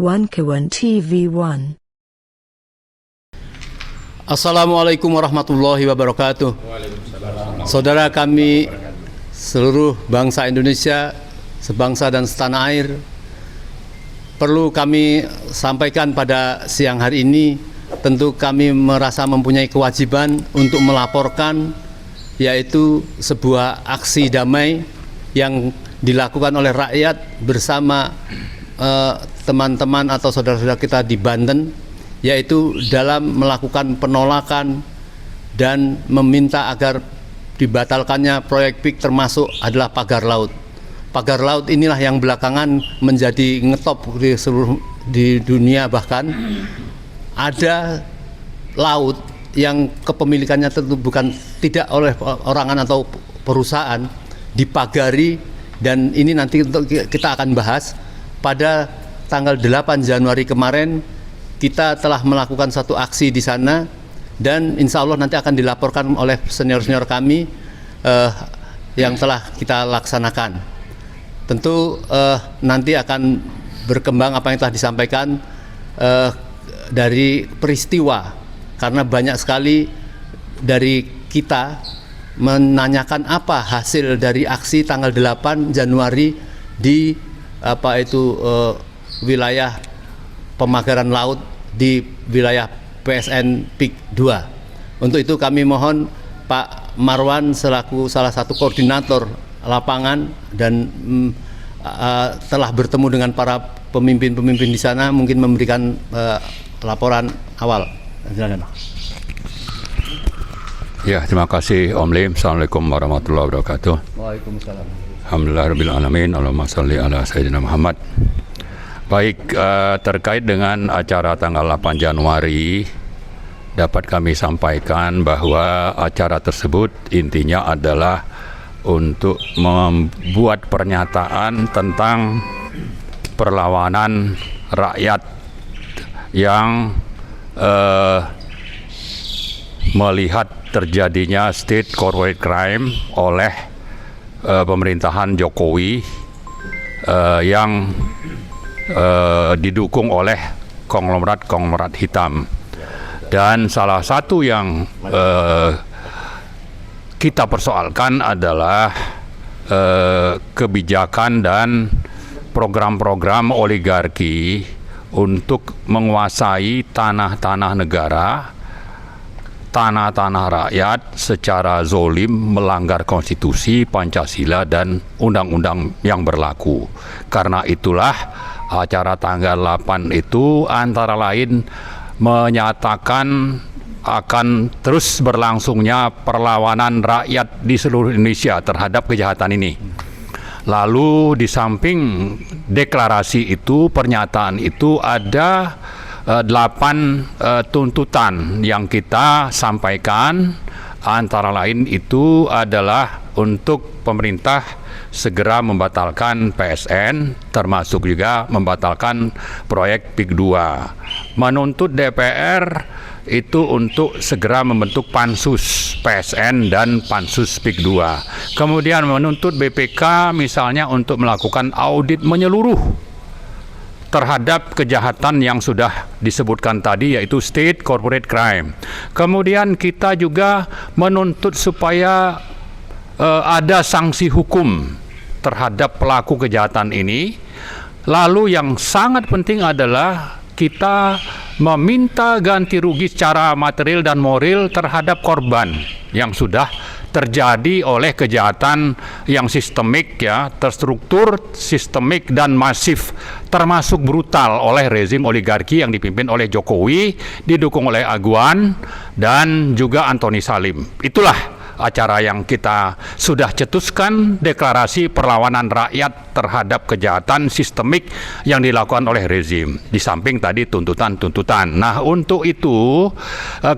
Wankawan TV1. Assalamualaikum warahmatullahi wabarakatuh. Saudara kami seluruh bangsa Indonesia, sebangsa dan setanah air, perlu kami sampaikan pada siang hari ini, tentu kami merasa mempunyai kewajiban untuk melaporkan, yaitu sebuah aksi damai yang dilakukan oleh rakyat bersama teman-teman atau saudara-saudara kita di Banten, yaitu dalam melakukan penolakan dan meminta agar dibatalkannya proyek PIK, termasuk adalah pagar laut. Pagar laut inilah yang belakangan menjadi ngetop di dunia, bahkan ada laut yang kepemilikannya tentu tidak oleh orangan atau perusahaan, dipagari, dan ini nanti kita akan bahas. Pada tanggal 8 Januari kemarin kita telah melakukan satu aksi di sana, dan insya Allah nanti akan dilaporkan oleh senior-senior kami yang telah kita laksanakan. Tentu nanti akan berkembang apa yang telah disampaikan dari peristiwa, karena banyak sekali dari kita menanyakan apa hasil dari aksi tanggal 8 Januari di wilayah pemagaran laut di wilayah PSN PIK 2. Untuk itu kami mohon Pak Marwan selaku salah satu koordinator lapangan dan telah bertemu dengan para pemimpin-pemimpin di sana, mungkin memberikan laporan awal. Silakan. Ya, terima kasih Om Lim. Assalamualaikum warahmatullahi wabarakatuh. Waalaikumsalam. Alhamdulillahirrahmanirrahim. Allahumma salli ala Sayyidina Muhammad. Baik, terkait dengan acara tanggal 8 Januari, dapat kami sampaikan bahwa acara tersebut intinya adalah untuk membuat pernyataan tentang perlawanan rakyat yang melihat terjadinya state corporate crime oleh pemerintahan Jokowi yang didukung oleh konglomerat hitam. Dan salah satu yang kita persoalkan adalah kebijakan dan program-program oligarki untuk menguasai tanah-tanah negara, tanah-tanah rakyat secara zolim, melanggar konstitusi, Pancasila, dan undang-undang yang berlaku. Karena itulah acara tanggal 8 itu antara lain menyatakan akan terus berlangsungnya perlawanan rakyat di seluruh Indonesia terhadap kejahatan ini. Lalu di samping deklarasi itu, pernyataan itu, ada 8 tuntutan yang kita sampaikan. Antara lain itu adalah untuk pemerintah segera membatalkan PSN, termasuk juga membatalkan proyek PIK 2. Menuntut DPR itu untuk segera membentuk pansus PSN dan pansus PIK 2. Kemudian menuntut BPK misalnya untuk melakukan audit menyeluruh terhadap kejahatan yang sudah disebutkan tadi, yaitu state corporate crime. Kemudian kita juga menuntut supaya ada sanksi hukum terhadap pelaku kejahatan ini. Lalu yang sangat penting adalah kita meminta ganti rugi secara material dan moral terhadap korban yang sudah terjadi oleh kejahatan yang sistemik, ya, terstruktur, sistemik, dan masif, termasuk brutal oleh rezim oligarki yang dipimpin oleh Jokowi, didukung oleh Aguan dan juga Antoni Salim. Itulah acara yang kita sudah cetuskan, deklarasi perlawanan rakyat terhadap kejahatan sistemik yang dilakukan oleh rezim, di samping tadi tuntutan-tuntutan. Nah, untuk itu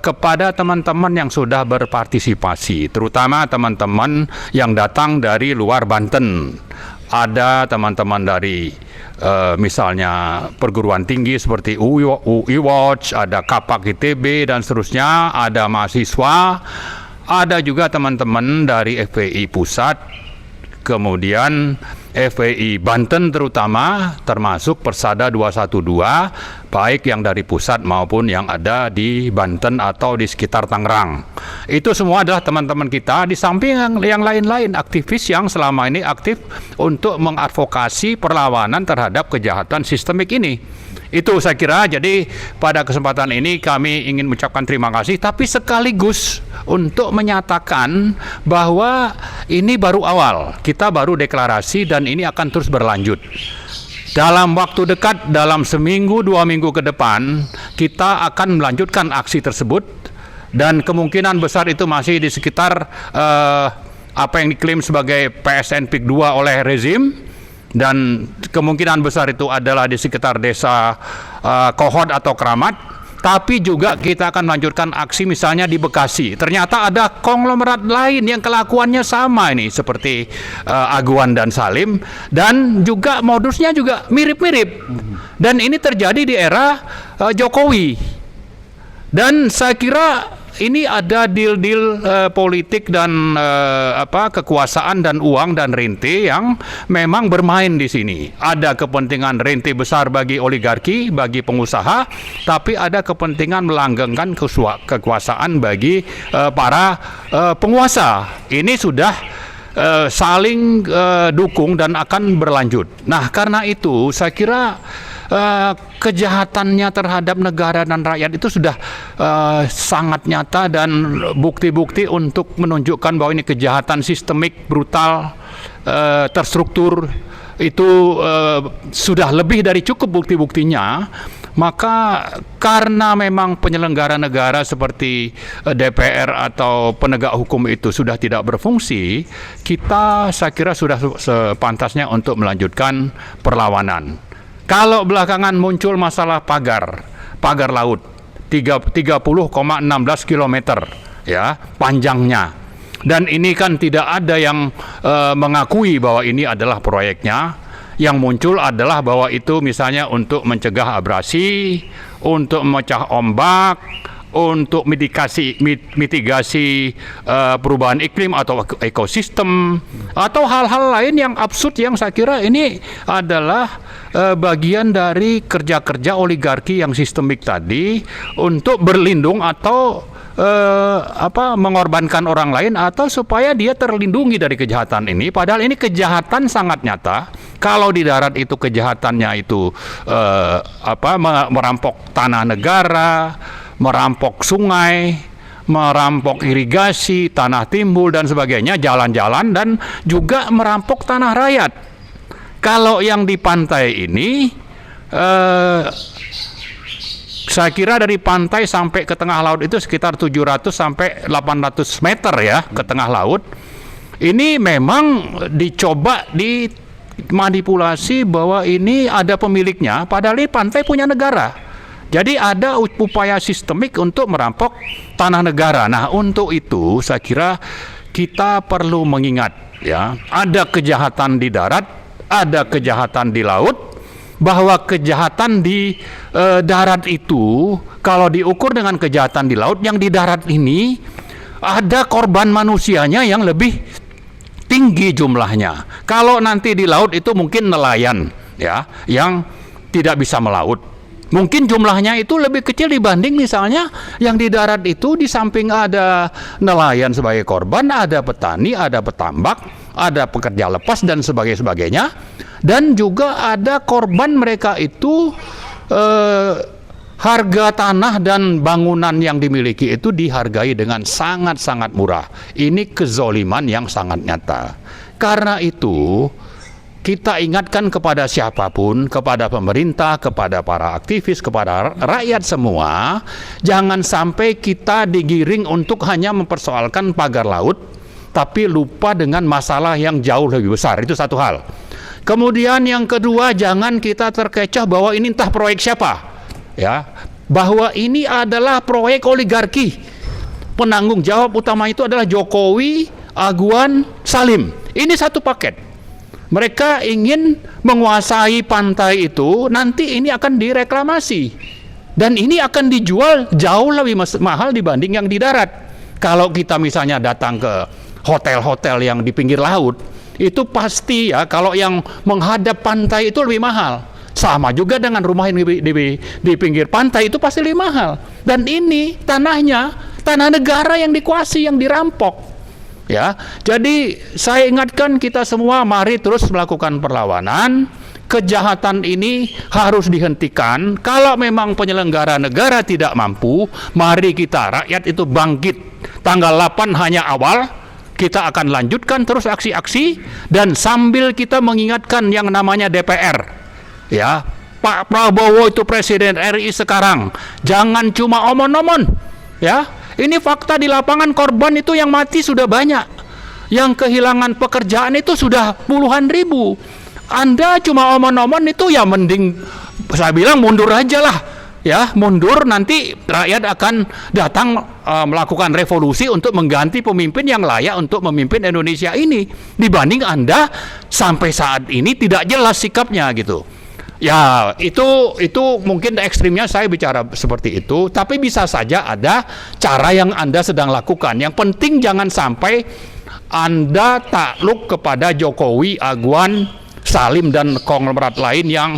kepada teman-teman yang sudah berpartisipasi, terutama teman-teman yang datang dari luar Banten, ada teman-teman dari misalnya perguruan tinggi seperti UI Watch, ada Kapak ITB dan seterusnya, ada mahasiswa, ada juga teman-teman dari FPI Pusat, kemudian FPI Banten terutama, termasuk Persada 212, baik yang dari pusat maupun yang ada di Banten atau di sekitar Tangerang. Itu semua adalah teman-teman kita, di samping yang lain-lain aktivis yang selama ini aktif untuk mengadvokasi perlawanan terhadap kejahatan sistemik ini. Itu saya kira, jadi pada kesempatan ini kami ingin mengucapkan terima kasih, tapi sekaligus untuk menyatakan bahwa ini baru awal, kita baru deklarasi dan ini akan terus berlanjut. Dalam waktu dekat, dalam seminggu, 2 minggu ke depan, kita akan melanjutkan aksi tersebut dan kemungkinan besar itu masih di sekitar apa yang diklaim sebagai PSN PIK 2 oleh rezim. Dan kemungkinan besar itu adalah di sekitar desa Kohod atau Keramat. Tapi juga kita akan melanjutkan aksi misalnya di Bekasi. Ternyata ada konglomerat lain yang kelakuannya sama ini, seperti Aguan dan Salim. Dan juga modusnya juga mirip-mirip. Dan ini terjadi di era Jokowi. Dan saya kira ini ada deal-deal politik dan kekuasaan dan uang dan rente yang memang bermain di sini. Ada kepentingan rente besar bagi oligarki, bagi pengusaha, tapi ada kepentingan melanggengkan kekuasaan bagi para penguasa. Ini sudah saling dukung dan akan berlanjut. Nah, karena itu saya kira kejahatannya terhadap negara dan rakyat itu sudah sangat nyata dan bukti-bukti untuk menunjukkan bahwa ini kejahatan sistemik, brutal, terstruktur, itu sudah lebih dari cukup bukti-buktinya. Maka karena memang penyelenggara negara seperti DPR atau penegak hukum itu sudah tidak berfungsi, kita saya kira sudah sepantasnya untuk melanjutkan perlawanan. Kalau belakangan muncul masalah pagar laut 30,16 km ya panjangnya, dan ini kan tidak ada yang mengakui bahwa ini adalah proyeknya. Yang muncul adalah bahwa itu misalnya untuk mencegah abrasi, untuk memecah ombak, untuk mitigasi perubahan iklim atau ekosistem, atau hal-hal lain yang absurd yang saya kira ini adalah bagian dari kerja-kerja oligarki yang sistemik tadi untuk berlindung atau mengorbankan orang lain atau supaya dia terlindungi dari kejahatan ini. Padahal ini kejahatan sangat nyata. Kalau di darat itu kejahatannya itu merampok tanah negara, merampok sungai, merampok irigasi, tanah timbul dan sebagainya, jalan-jalan, dan juga merampok tanah rakyat. Kalau yang di pantai ini saya kira dari pantai sampai ke tengah laut itu sekitar 700 sampai 800 meter ya ke tengah laut. Ini memang dicoba dimanipulasi bahwa ini ada pemiliknya, padahal ini pantai punya negara. Jadi ada upaya sistemik untuk merampok tanah negara. Nah, untuk itu saya kira kita perlu mengingat ya, ada kejahatan di darat, ada kejahatan di laut, bahwa kejahatan di darat itu kalau diukur dengan kejahatan di laut, yang di darat ini ada korban manusianya yang lebih tinggi jumlahnya. Kalau nanti di laut itu mungkin nelayan ya yang tidak bisa melaut. Mungkin jumlahnya itu lebih kecil dibanding misalnya yang di darat itu. Di samping ada nelayan sebagai korban, ada petani, ada petambak, ada pekerja lepas dan sebagainya. Dan juga ada korban mereka itu harga tanah dan bangunan yang dimiliki itu dihargai dengan sangat-sangat murah. Ini kezoliman yang sangat nyata. Karena itu kita ingatkan kepada siapapun, kepada pemerintah, kepada para aktivis, kepada rakyat semua, jangan sampai kita digiring untuk hanya mempersoalkan pagar laut, tapi lupa dengan masalah yang jauh lebih besar. Itu satu hal. Kemudian yang kedua, jangan kita terkecoh bahwa ini entah proyek siapa. Ya, bahwa ini adalah proyek oligarki. Penanggung jawab utama itu adalah Jokowi, Aguan, Salim. Ini satu paket. Mereka ingin menguasai pantai itu, nanti ini akan direklamasi. Dan ini akan dijual jauh lebih mahal dibanding yang di darat. Kalau kita misalnya datang ke hotel-hotel yang di pinggir laut, itu pasti ya, kalau yang menghadap pantai itu lebih mahal. Sama juga dengan rumah yang di pinggir pantai itu pasti lebih mahal. Dan ini tanahnya, tanah negara yang dikuasai, yang dirampok. Ya, jadi saya ingatkan kita semua, mari terus melakukan perlawanan. Kejahatan ini harus dihentikan. Kalau memang penyelenggara negara tidak mampu, mari kita rakyat itu bangkit. Tanggal 8 hanya awal, kita akan lanjutkan terus aksi-aksi, dan sambil kita mengingatkan yang namanya DPR. Ya, Pak Prabowo itu Presiden RI sekarang, jangan cuma omon-omon. Ya, ini fakta di lapangan, korban itu yang mati sudah banyak, yang kehilangan pekerjaan itu sudah puluhan ribu. Anda cuma omon-omon itu ya mending saya bilang mundur aja lah. Ya, mundur, nanti rakyat akan datang melakukan revolusi untuk mengganti pemimpin yang layak untuk memimpin Indonesia ini, dibanding Anda sampai saat ini tidak jelas sikapnya gitu. Ya, itu mungkin ekstrimnya saya bicara seperti itu, tapi bisa saja ada cara yang Anda sedang lakukan. Yang penting jangan sampai Anda takluk kepada Jokowi, Agwan, Salim, dan konglomerat lain yang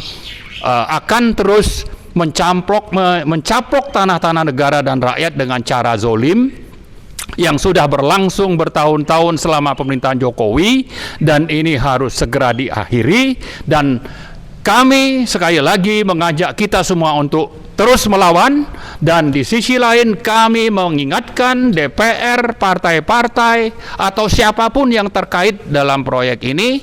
akan terus mencaplok tanah-tanah negara dan rakyat dengan cara zolim yang sudah berlangsung bertahun-tahun selama pemerintahan Jokowi, dan ini harus segera diakhiri. Dan kami sekali lagi mengajak kita semua untuk terus melawan, dan di sisi lain kami mengingatkan DPR, partai-partai, atau siapapun yang terkait dalam proyek ini,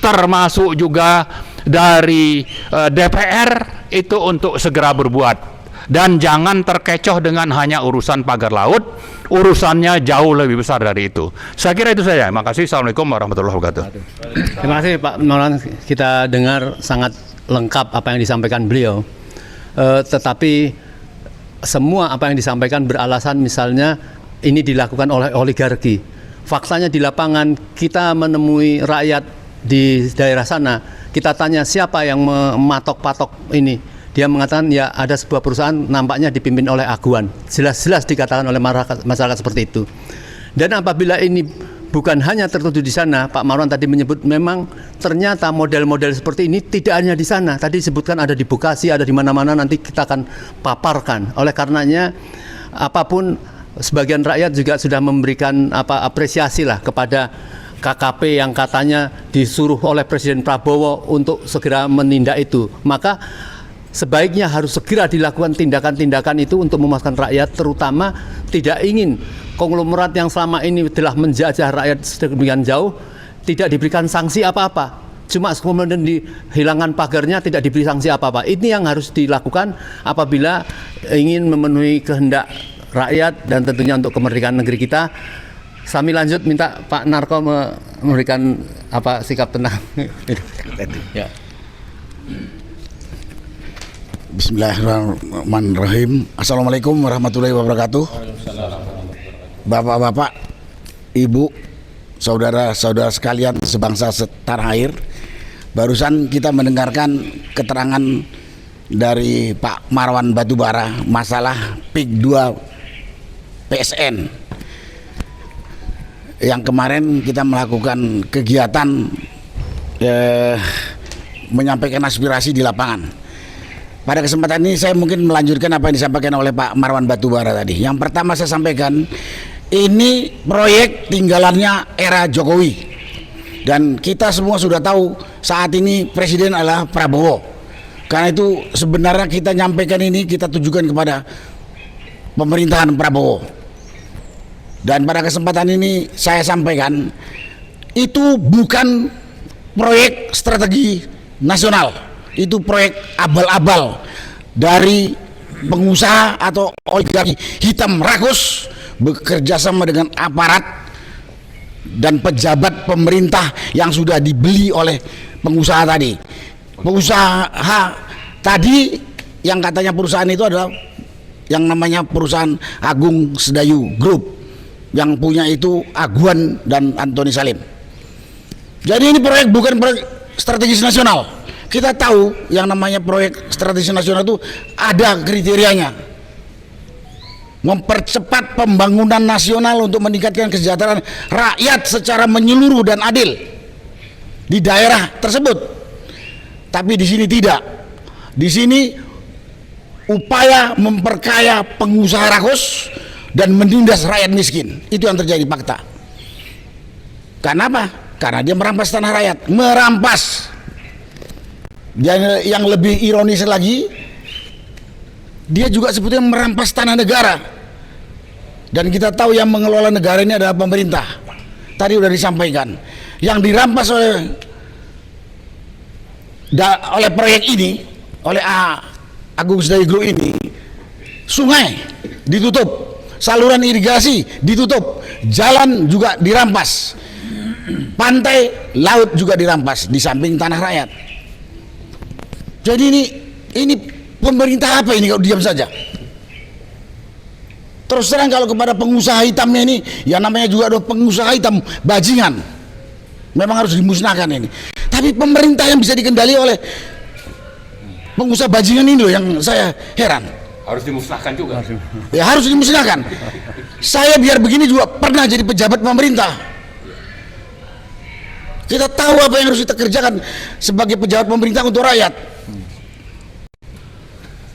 termasuk juga dari DPR, itu untuk segera berbuat. Dan jangan terkecoh dengan hanya urusan pagar laut, urusannya jauh lebih besar dari itu. Saya kira itu saja. Terima kasih. Assalamualaikum warahmatullahi wabarakatuh. Terima kasih Pak Maulana, kita dengar sangat lengkap apa yang disampaikan beliau. Tetapi semua apa yang disampaikan beralasan misalnya ini dilakukan oleh oligarki. Faktanya di lapangan kita menemui rakyat di daerah sana, kita tanya siapa yang mematok-patok ini. Dia mengatakan ya ada sebuah perusahaan nampaknya dipimpin oleh Agwan. Jelas-jelas dikatakan oleh masyarakat seperti itu. Dan apabila ini bukan hanya tertuju di sana, Pak Marwan tadi menyebut memang ternyata model-model seperti ini tidak hanya di sana. Tadi disebutkan ada di Bekasi, ada di mana-mana, nanti kita akan paparkan. Oleh karenanya apapun, sebagian rakyat juga sudah memberikan apresiasi lah kepada KKP yang katanya disuruh oleh Presiden Prabowo untuk segera menindak itu. Maka sebaiknya harus segera dilakukan tindakan-tindakan itu untuk memuaskan rakyat, terutama tidak ingin konglomerat yang selama ini telah menjajah rakyat sedemikian jauh tidak diberikan sanksi apa-apa. Cuma kemudian dihilangkan pagarnya, tidak diberi sanksi apa-apa. Ini yang harus dilakukan apabila ingin memenuhi kehendak rakyat dan tentunya untuk kemerdekaan negeri kita. Kami lanjut minta Pak Narko memberikan sikap tentang ya. Bismillahirrahmanirrahim. Assalamualaikum warahmatullahi wabarakatuh. Bapak-bapak, ibu, saudara-saudara sekalian sebangsa setanah air, barusan kita mendengarkan keterangan dari Pak Marwan Batubara masalah PIK 2 PSN yang kemarin kita melakukan kegiatan menyampaikan aspirasi di lapangan. Pada kesempatan ini saya mungkin melanjutkan apa yang disampaikan oleh Pak Marwan Batubara tadi. Yang pertama saya sampaikan, ini proyek tinggalannya era Jokowi. Dan kita semua sudah tahu saat ini presiden adalah Prabowo. Karena itu sebenarnya kita nyampaikan ini, kita tujukan kepada pemerintahan Prabowo. Dan pada kesempatan ini saya sampaikan, itu bukan proyek strategi nasional. Itu proyek abal-abal dari pengusaha atau oligarki hitam rakus bekerja sama dengan aparat dan pejabat pemerintah yang sudah dibeli oleh pengusaha tadi. Pengusaha tadi yang katanya perusahaan itu adalah yang namanya perusahaan Agung Sedayu Group, yang punya itu Agwan dan Antoni Salim. Jadi ini proyek bukan proyek strategis nasional. Kita tahu yang namanya proyek strategis nasional itu ada kriterianya. Mempercepat pembangunan nasional untuk meningkatkan kesejahteraan rakyat secara menyeluruh dan adil. di daerah tersebut. Tapi di sini tidak. Di sini upaya memperkaya pengusaha rakus dan menindas rakyat miskin. Itu yang terjadi fakta. Karena apa? Karena dia merampas tanah rakyat, merampas. Dan yang lebih ironis lagi, dia juga sebetulnya merampas tanah negara. Dan kita tahu yang mengelola negara ini adalah pemerintah. Tadi sudah disampaikan. Yang dirampas oleh proyek ini, oleh Agung Sedayu Group ini, sungai ditutup, saluran irigasi ditutup, jalan juga dirampas, pantai, laut juga dirampas di samping tanah rakyat. Jadi ini pemerintah apa ini kalau diam saja? Terus terang kalau kepada pengusaha hitamnya ini, yang namanya juga ada pengusaha hitam bajingan, memang harus dimusnahkan ini. Tapi pemerintah yang bisa dikendali oleh pengusaha bajingan ini loh yang saya heran. Harus dimusnahkan juga. Ya harus dimusnahkan. Saya biar begini juga pernah jadi pejabat pemerintah. Kita tahu apa yang harus kita kerjakan sebagai pejabat pemerintah untuk rakyat.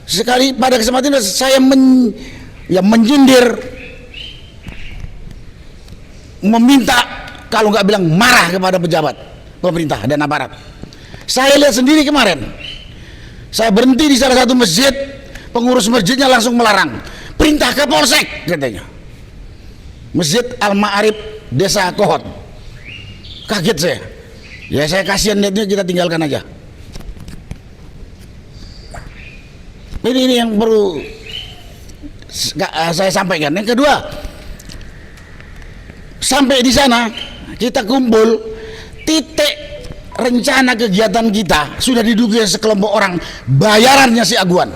Sekali pada kesempatan itu saya menyindir, meminta, kalau nggak bilang marah kepada pejabat pemerintah dan aparat. Saya lihat sendiri kemarin, saya berhenti di salah satu masjid, pengurus masjidnya langsung melarang, perintah Kapolsek katanya, Masjid Al-Ma'arif Desa Kohot. Kaget saya, ya saya kasihan lihatnya, kita tinggalkan aja. Ini yang perlu saya sampaikan. Yang kedua, sampai di sana kita kumpul, titik rencana kegiatan kita sudah diduga sekelompok orang, bayarannya si Aguan.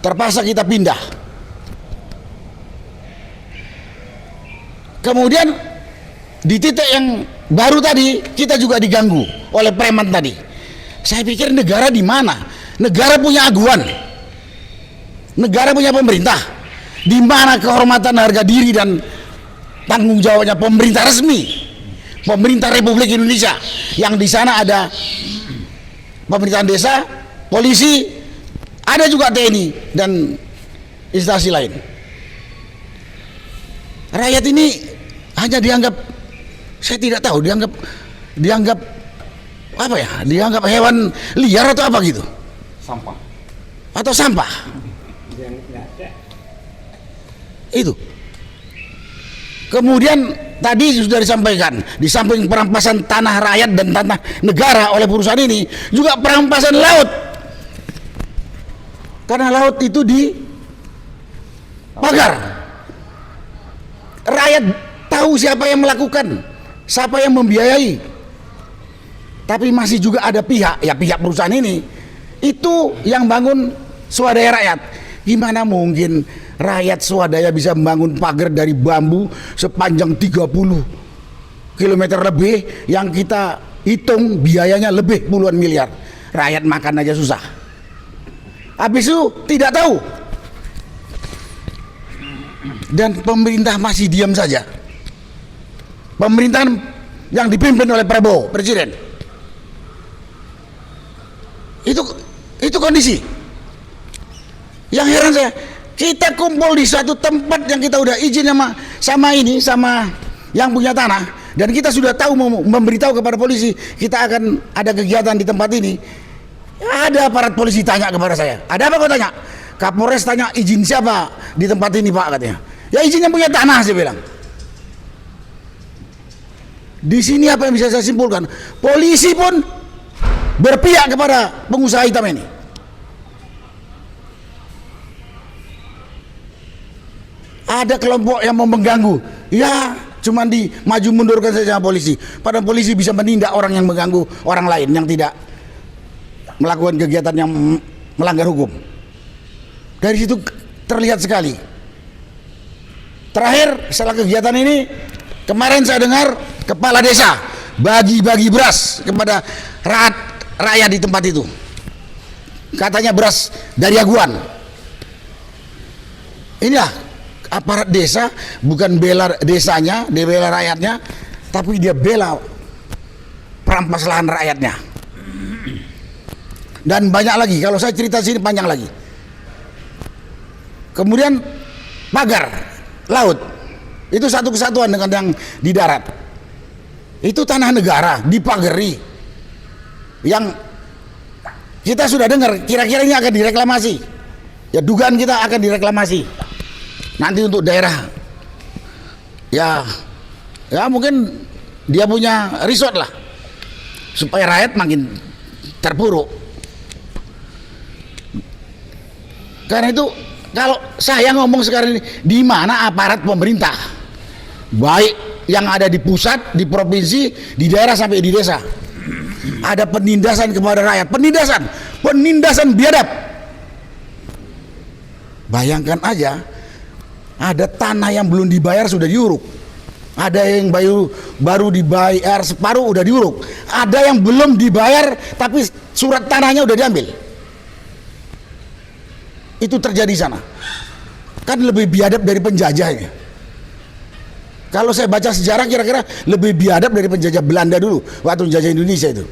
Terpaksa kita pindah. Kemudian di titik yang baru tadi kita juga diganggu oleh preman tadi. Saya pikir negara di mana? Negara punya Aguan, negara punya pemerintah. Di mana kehormatan, harga diri dan tanggung jawabnya pemerintah resmi, pemerintah Republik Indonesia, yang di sana ada pemerintahan desa, polisi, ada juga TNI dan instansi lain. Rakyat ini hanya dianggap, saya tidak tahu, dianggap apa ya? Dianggap hewan liar atau apa gitu? Sampah. Atau sampah? Itu. Kemudian tadi sudah disampaikan, di samping perampasan tanah rakyat dan tanah negara oleh perusahaan ini, juga perampasan laut. Karena laut itu dipagar. Rakyat tahu siapa yang melakukan, siapa yang membiayai. Tapi masih juga ada pihak, ya pihak perusahaan ini, itu yang bangun swadaya rakyat. Gimana mungkin rakyat swadaya bisa membangun pagar dari bambu sepanjang 30 km lebih, yang kita hitung biayanya lebih puluhan miliar. Rakyat makan aja susah. Habis itu tidak tahu. Dan pemerintah masih diam saja. Pemerintahan yang dipimpin oleh Prabowo, Presiden. Itu kondisi. Yang heran saya, kita kumpul di suatu tempat yang kita udah izin sama yang punya tanah, dan kita sudah tahu memberitahu kepada polisi kita akan ada kegiatan di tempat ini. Ada aparat polisi tanya kepada saya, ada apa kau tanya? Kapolres tanya izin siapa di tempat ini Pak, katanya. Ya izin yang punya tanah, saya bilang. Di sini apa yang bisa saya simpulkan? Polisi pun berpihak kepada pengusaha hitam ini. Ada kelompok yang mau mengganggu, ya cuman di maju mundurkan saja polisi. Padahal polisi bisa menindak orang yang mengganggu orang lain yang tidak melakukan kegiatan yang melanggar hukum. Dari situ terlihat sekali. Terakhir setelah kegiatan ini, kemarin saya dengar kepala desa bagi-bagi beras kepada rakyat di tempat itu. Katanya beras dari Aguan. Inilah aparat desa, bukan bela desanya, dia bela rakyatnya, tapi dia bela perampas lahan rakyatnya. Dan banyak lagi, kalau saya cerita sini panjang lagi. Kemudian pagar laut, itu satu kesatuan dengan yang di darat. Itu tanah negara, dipagari. Yang kita sudah dengar, kira-kira ini akan direklamasi. Ya dugaan kita akan direklamasi. Nanti untuk daerah, ya mungkin dia punya resort lah, supaya rakyat makin terpuruk. Karena itu kalau saya ngomong sekarang ini, di mana aparat pemerintah, baik yang ada di pusat, di provinsi, di daerah sampai di desa, ada penindasan kepada rakyat, penindasan biadab. Bayangkan aja, ada tanah yang belum dibayar sudah diuruk, ada yang baru dibayar separuh udah diuruk, ada yang belum dibayar tapi surat tanahnya udah diambil. Itu terjadi sana. Kan lebih biadab dari penjajahnya. Kalau saya baca sejarah, kira-kira lebih biadab dari penjajah Belanda dulu waktu menjajah Indonesia itu.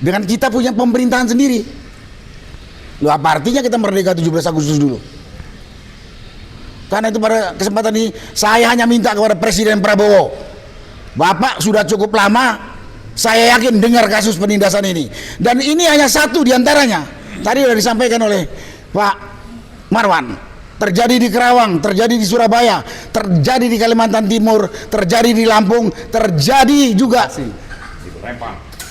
Dengan kita punya pemerintahan sendiri. Loh, apa artinya kita merdeka 17 Agustus dulu? Karena itu pada kesempatan ini saya hanya minta kepada Presiden Prabowo, Bapak sudah cukup lama, saya yakin dengar kasus penindasan ini. Dan ini hanya satu diantaranya. Tadi sudah disampaikan oleh Pak Marwan. Terjadi di Kerawang, terjadi di Surabaya, terjadi di Kalimantan Timur, terjadi di Lampung, terjadi juga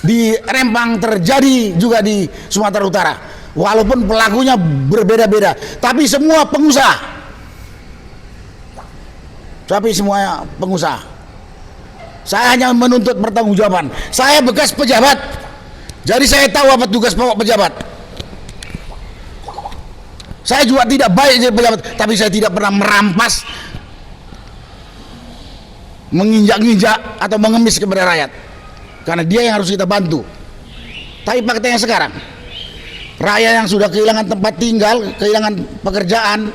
di Rempang, terjadi juga di Sumatera Utara. Walaupun pelakunya berbeda-beda, tapi semua pengusaha. Saya hanya menuntut pertanggungjawaban. Saya bekas pejabat, jadi saya tahu apa tugas pokok pejabat. Saya juga tidak baik jadi pejabat, tapi saya tidak pernah merampas, menginjak-injak atau mengemis kepada rakyat, karena dia yang harus kita bantu. Tapi faktanya sekarang, rakyat yang sudah kehilangan tempat tinggal, kehilangan pekerjaan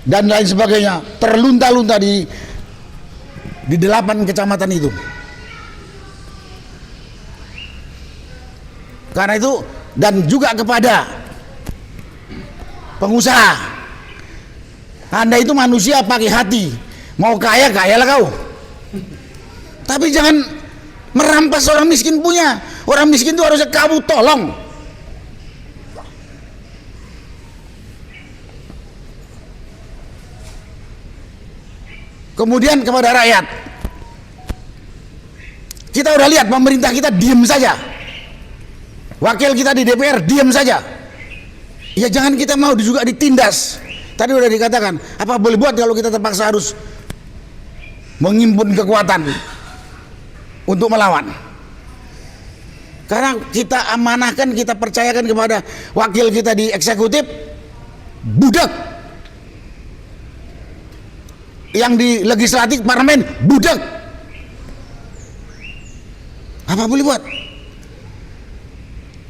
dan lain sebagainya, terlunta-lunta di 8 kecamatan itu. Karena itu, dan juga kepada pengusaha, Anda itu manusia pakai hati, mau kaya kayalah kau, tapi jangan merampas orang miskin punya. Orang miskin itu harusnya kamu tolong. Kemudian kepada rakyat, kita udah lihat pemerintah kita diam saja, wakil kita di DPR diam saja. Ya jangan kita mau juga ditindas. Tadi udah dikatakan, apa boleh buat kalau kita terpaksa harus menghimpun kekuatan untuk melawan. Karena kita amanahkan, kita percayakan kepada wakil kita di eksekutif, budak. Yang di legislatif parlemen, budak. Apa boleh buat?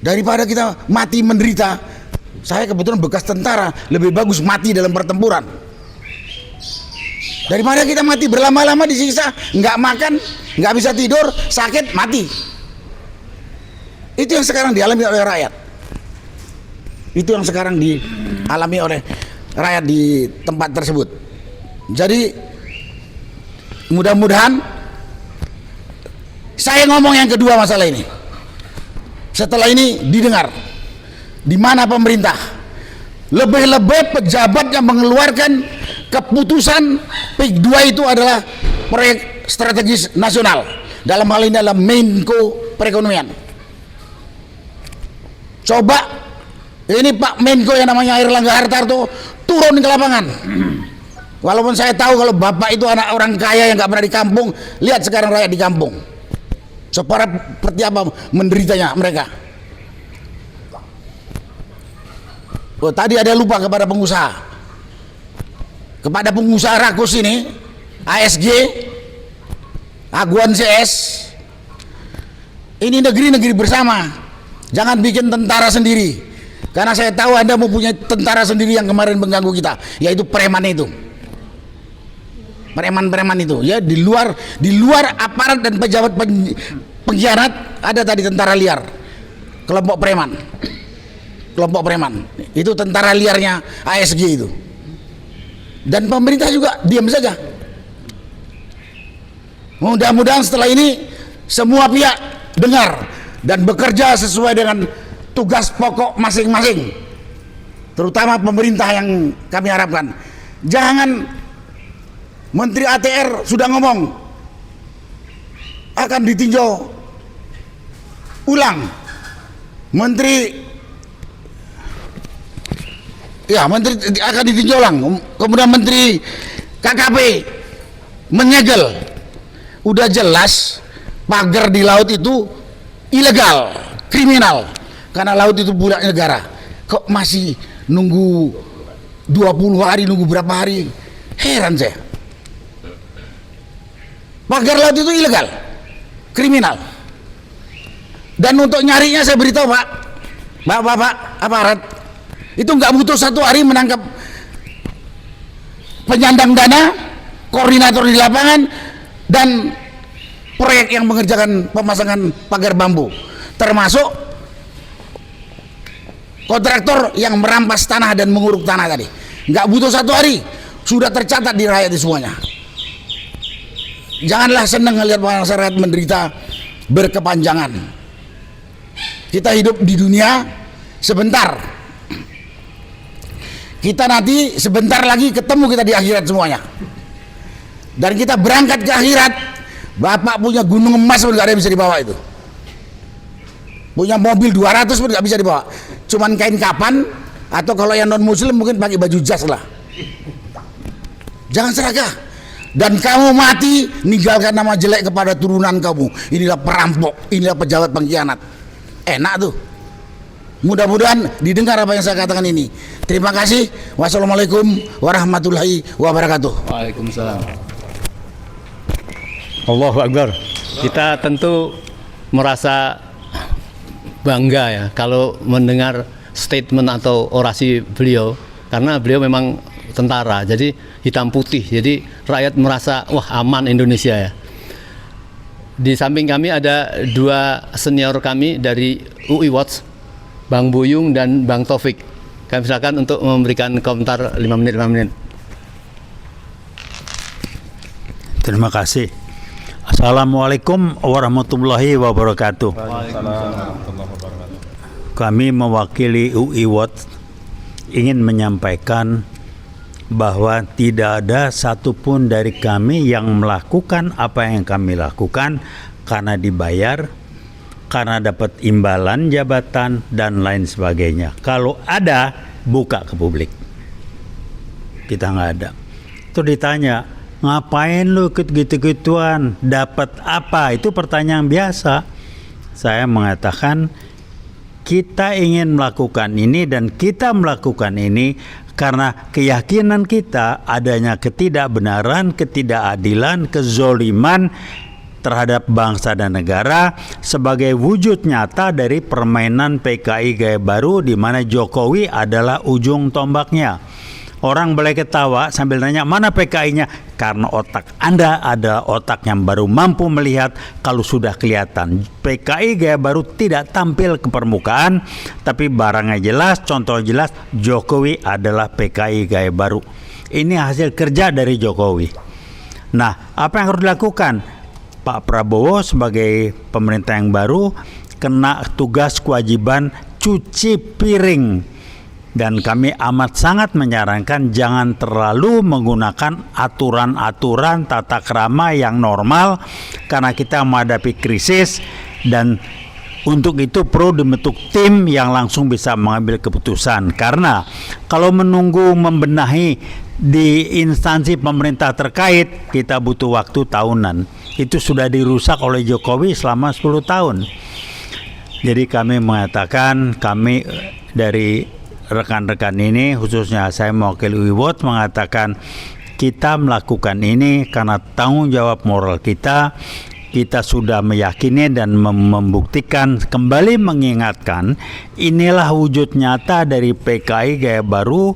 Daripada kita mati menderita. Saya kebetulan bekas tentara, lebih bagus mati dalam pertempuran daripada kita mati berlama-lama disiksa, nggak makan, nggak bisa tidur, sakit, mati. Itu yang sekarang dialami oleh rakyat. Itu yang sekarang dialami oleh rakyat di tempat tersebut. Jadi mudah-mudahan, saya ngomong yang kedua masalah ini, setelah ini didengar. Di mana pemerintah, lebih-lebih pejabat yang mengeluarkan keputusan PIK 2 itu adalah proyek strategis nasional. Dalam hal ini adalah Menko Perekonomian. Coba ini Pak Menko yang namanya Airlangga Hartarto turun ke lapangan. Walaupun saya tahu kalau Bapak itu anak orang kaya yang nggak pernah di kampung, lihat sekarang rakyat di kampung seperti apa menderitanya mereka. Oh, tadi ada lupa kepada pengusaha. Kepada pengusaha rakus ini, ASG, Aguan CS, ini negeri-negeri bersama. Jangan bikin tentara sendiri. Karena saya tahu Anda mempunyai tentara sendiri yang kemarin mengganggu kita, yaitu preman itu. Preman-preman itu, ya di luar aparat dan pejabat pengkhianat, ada tadi tentara liar, kelompok preman, itu tentara liarnya ASG itu. Dan pemerintah juga diam saja. Mudah-mudahan setelah ini semua pihak dengar dan bekerja sesuai dengan tugas pokok masing-masing, terutama pemerintah yang kami harapkan. Jangan Menteri ATR sudah ngomong akan ditinjau ulang, Menteri akan ditinjau ulang, kemudian Menteri KKP menyegel. Udah jelas pagar di laut itu ilegal, kriminal, karena laut itu budak negara. Kok masih nunggu 20 hari, nunggu berapa hari? Heran saya. Pagar laut itu ilegal, kriminal. Dan untuk nyarinya saya beritahu Pak, Bapak aparat, itu nggak butuh 1 hari menangkap penyandang dana, koordinator di lapangan, dan proyek yang mengerjakan pemasangan pagar bambu, termasuk kontraktor yang merampas tanah dan menguruk tanah tadi. Nggak butuh 1 hari, sudah tercatat di rakyat di semuanya. Janganlah senang melihat masyarakat menderita berkepanjangan. Kita hidup di dunia sebentar, kita nanti sebentar lagi ketemu kita di akhirat semuanya. Dan kita berangkat ke akhirat, Bapak punya gunung emas pun gak ada yang bisa dibawa itu. Punya mobil 200 pun gak bisa dibawa. Cuman kain kapan, atau kalau yang non muslim mungkin pakai baju jas lah. Jangan serakah. Dan kamu mati, ninggalkan nama jelek kepada turunan kamu. Inilah perampok, inilah pejabat pengkhianat. Enak tuh. Mudah-mudahan didengar apa yang saya katakan ini. Terima kasih. Wassalamualaikum warahmatullahi wabarakatuh. Waalaikumsalam. Allahu Akbar. Kita tentu merasa bangga ya kalau mendengar statement atau orasi beliau, karena beliau memang tentara, jadi hitam putih, jadi rakyat merasa wah aman Indonesia ya. Di samping kami ada 2 senior kami dari UI Watch, Bang Buyung dan Bang Taufik. Kami silakan untuk memberikan komentar 5 menit. Terima kasih. Assalamualaikum warahmatullahi wabarakatuh. Kami mewakili UI Watch ingin menyampaikan bahwa tidak ada satupun dari kami yang melakukan apa yang kami lakukan karena dibayar, karena dapat imbalan jabatan dan lain sebagainya. Kalau ada, buka ke publik. Kita nggak ada. Terus ditanya, ngapain lu ikut gitu-gituan, dapat apa? Itu pertanyaan biasa. Saya mengatakan kita ingin melakukan ini dan kita melakukan ini karena keyakinan kita adanya ketidakbenaran, ketidakadilan, kezoliman terhadap bangsa dan negara sebagai wujud nyata dari permainan PKI gaya baru di mana Jokowi adalah ujung tombaknya. Orang boleh ketawa sambil nanya mana PKI-nya, karena otak Anda ada otak yang baru mampu melihat kalau sudah kelihatan. PKI gaya baru tidak tampil ke permukaan, tapi barangnya jelas, contoh jelas, Jokowi adalah PKI gaya baru. Ini hasil kerja dari Jokowi. Nah, apa yang harus dilakukan? Pak Prabowo sebagai pemerintah yang baru kena tugas kewajiban cuci piring. Dan kami amat sangat menyarankan jangan terlalu menggunakan aturan-aturan tata krama yang normal karena kita menghadapi krisis, dan untuk itu perlu dibentuk tim yang langsung bisa mengambil keputusan. Karena kalau menunggu membenahi di instansi pemerintah terkait, kita butuh waktu tahunan. Itu sudah dirusak oleh Jokowi selama 10 tahun. Jadi kami mengatakan, kami dari rekan-rekan ini, khususnya saya mewakili UI Watch, mengatakan kita melakukan ini karena tanggung jawab moral kita. Kita sudah meyakini dan membuktikan, kembali mengingatkan, inilah wujud nyata dari PKI gaya baru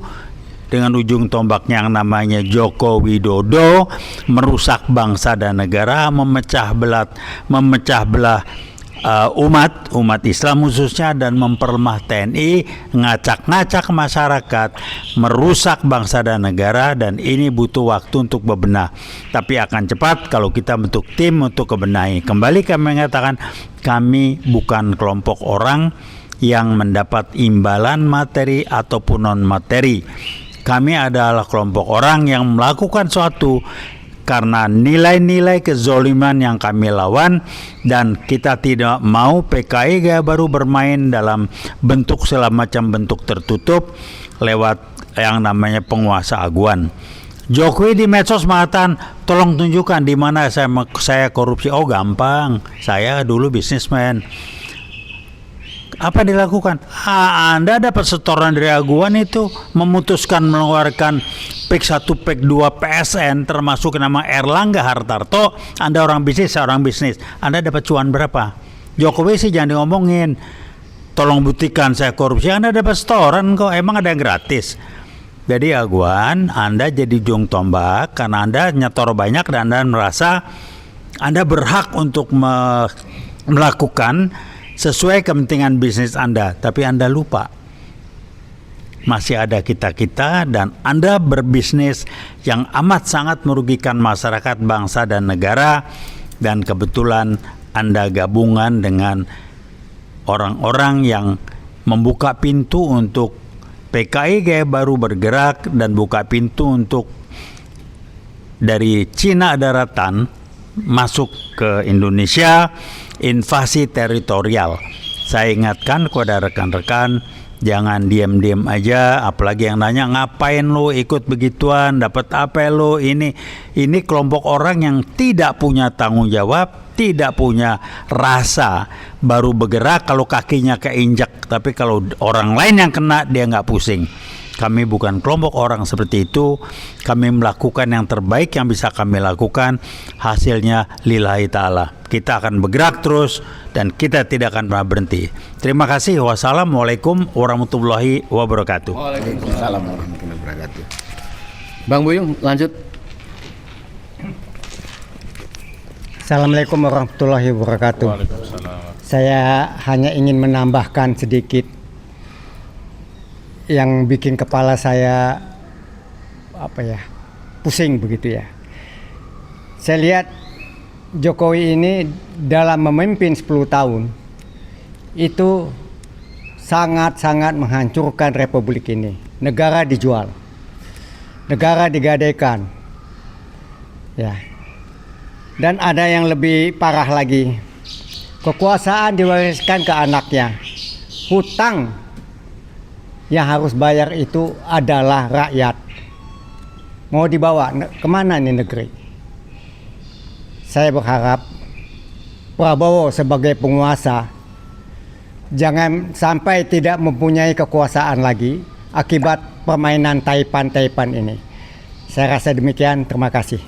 dengan ujung tombaknya yang namanya Joko Widodo, merusak bangsa dan negara, memecah belah umat Islam khususnya, dan memperlemah TNI, ngacak-ngacak masyarakat, merusak bangsa dan negara, dan ini butuh waktu untuk bebenah. Tapi akan cepat kalau kita bentuk tim untuk kebenahi. Kembali kami mengatakan, kami bukan kelompok orang yang mendapat imbalan materi ataupun non materi. Kami adalah kelompok orang yang melakukan suatu karena nilai-nilai kezoliman yang kami lawan, dan kita tidak mau PKI Gaya Baru bermain dalam bentuk segala macam bentuk tertutup lewat yang namanya penguasa aguan. Jokowi di medsos mengatakan, tolong tunjukkan di mana saya korupsi. Oh gampang, saya dulu bisnismen. Apa dilakukan? Anda dapat setoran dari aguan itu, memutuskan mengeluarkan PEK 1, PEK 2 PSN termasuk nama Erlangga Hartarto. Anda orang bisnis, saya orang bisnis. Anda dapat cuan berapa? Jokowi sih jangan diomongin. Tolong buktikan saya korupsi. Anda dapat setoran kok, emang ada yang gratis? Jadi aguan, Anda jadi ujung tombak karena Anda nyetor banyak dan Anda merasa Anda berhak untuk melakukan sesuai kepentingan bisnis Anda, tapi Anda lupa masih ada kita-kita dan Anda berbisnis yang amat sangat merugikan masyarakat, bangsa dan negara, dan kebetulan Anda gabungan dengan orang-orang yang membuka pintu untuk PKI Gaya Baru bergerak dan buka pintu untuk dari Cina daratan masuk ke Indonesia, invasi teritorial. Saya ingatkan kepada rekan-rekan, jangan diam-diam aja, apalagi yang nanya ngapain lo ikut begituan, dapat apa lo ini kelompok orang yang tidak punya tanggung jawab, tidak punya rasa, baru bergerak kalau kakinya keinjak, tapi kalau orang lain yang kena dia nggak pusing. Kami bukan kelompok orang seperti itu. Kami melakukan yang terbaik yang bisa kami lakukan. Hasilnya lillahi ta'ala. Kita akan bergerak terus dan kita tidak akan pernah berhenti. Terima kasih. Wassalamualaikum warahmatullahi wabarakatuh. Waalaikumsalam warahmatullahi wabarakatuh. Bang Buyung, lanjut. Assalamualaikum warahmatullahi wabarakatuh. Saya hanya ingin menambahkan sedikit yang bikin kepala saya pusing begitu ya. Saya lihat Jokowi ini dalam memimpin 10 tahun itu sangat-sangat menghancurkan republik ini. Negara dijual, negara digadaikan, ya. Dan ada yang lebih parah lagi, kekuasaan diwariskan ke anaknya. Hutang yang harus bayar itu adalah rakyat. Mau dibawa kemana nih negeri? Saya berharap Prabowo sebagai penguasa jangan sampai tidak mempunyai kekuasaan lagi akibat permainan taipan-taipan ini. Saya rasa demikian, terima kasih.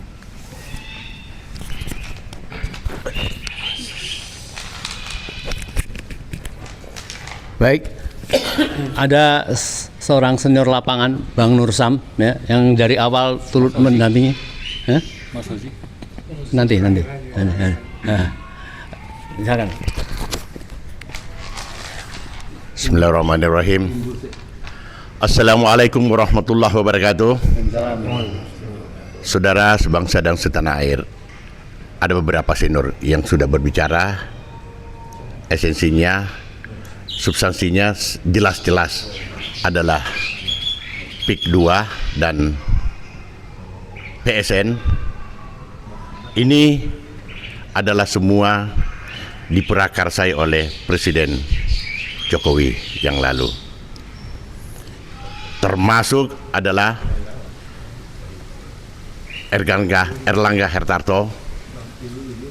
Baik, ada seorang senior lapangan, Bang Nur Sam, ya, yang dari awal turut mendampingi. Mas Haji? Nanti. Nah, silakan. Bismillahirrahmanirrahim. Assalamualaikum warahmatullahi wabarakatuh. Saudara sebangsa dan setanah air, ada beberapa senior yang sudah berbicara. Esensinya, substansinya jelas-jelas adalah PIK 2 dan PSN. Ini adalah semua diprakarsai oleh Presiden Jokowi yang lalu. Termasuk adalah Erlangga Hartarto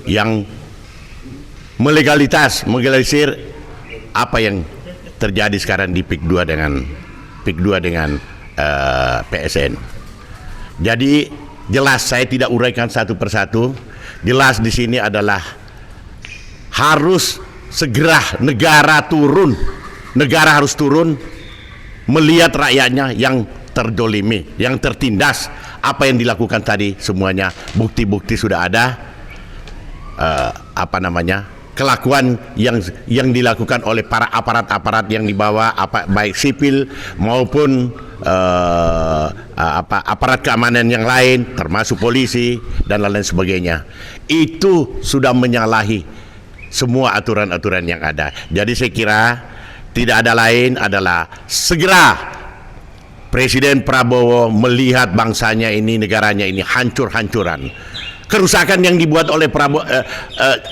yang melegalisir apa yang terjadi sekarang di PIK 2 dengan PSN. Jadi jelas, saya tidak uraikan satu persatu. Jelas di sini adalah harus segera negara harus turun melihat rakyatnya yang terdolimi, yang tertindas. Apa yang dilakukan tadi semuanya bukti-bukti sudah ada. Kelakuan yang dilakukan oleh para aparat-aparat yang dibawa, baik sipil maupun aparat keamanan yang lain, termasuk polisi dan lain-lain sebagainya, itu sudah menyalahi semua aturan-aturan yang ada. Jadi saya kira tidak ada lain adalah segera Presiden Prabowo melihat bangsanya ini, negaranya ini hancur-hancuran. Kerusakan yang dibuat oleh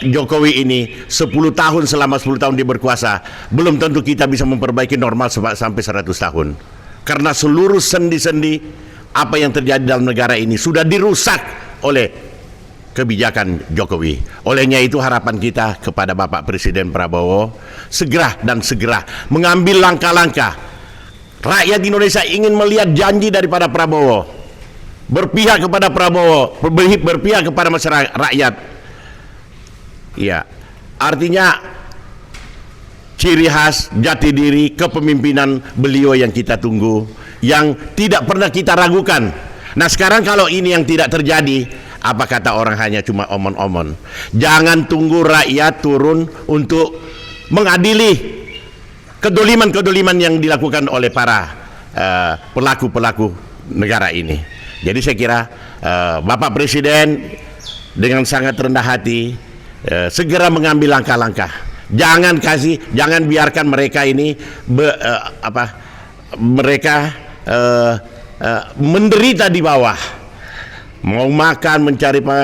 Jokowi ini 10 tahun, selama 10 tahun dia berkuasa, belum tentu kita bisa memperbaiki normal sampai 100 tahun. Karena seluruh sendi-sendi apa yang terjadi dalam negara ini sudah dirusak oleh kebijakan Jokowi. Olehnya itu harapan kita kepada Bapak Presiden Prabowo segera mengambil langkah-langkah. Rakyat Indonesia ingin melihat janji daripada Prabowo, berpihak kepada Prabowo, berpihak kepada masyarakat rakyat. Ya, artinya ciri khas, jati diri, kepemimpinan beliau yang kita tunggu, yang tidak pernah kita ragukan. Nah sekarang kalau ini yang tidak terjadi, apa kata orang, hanya cuma omon-omon. Jangan tunggu rakyat turun untuk mengadili kedoliman-kedoliman yang dilakukan oleh para pelaku-pelaku negara ini. Jadi saya kira Bapak Presiden dengan sangat rendah hati segera mengambil langkah-langkah. Jangan biarkan mereka ini menderita di bawah. Mau makan,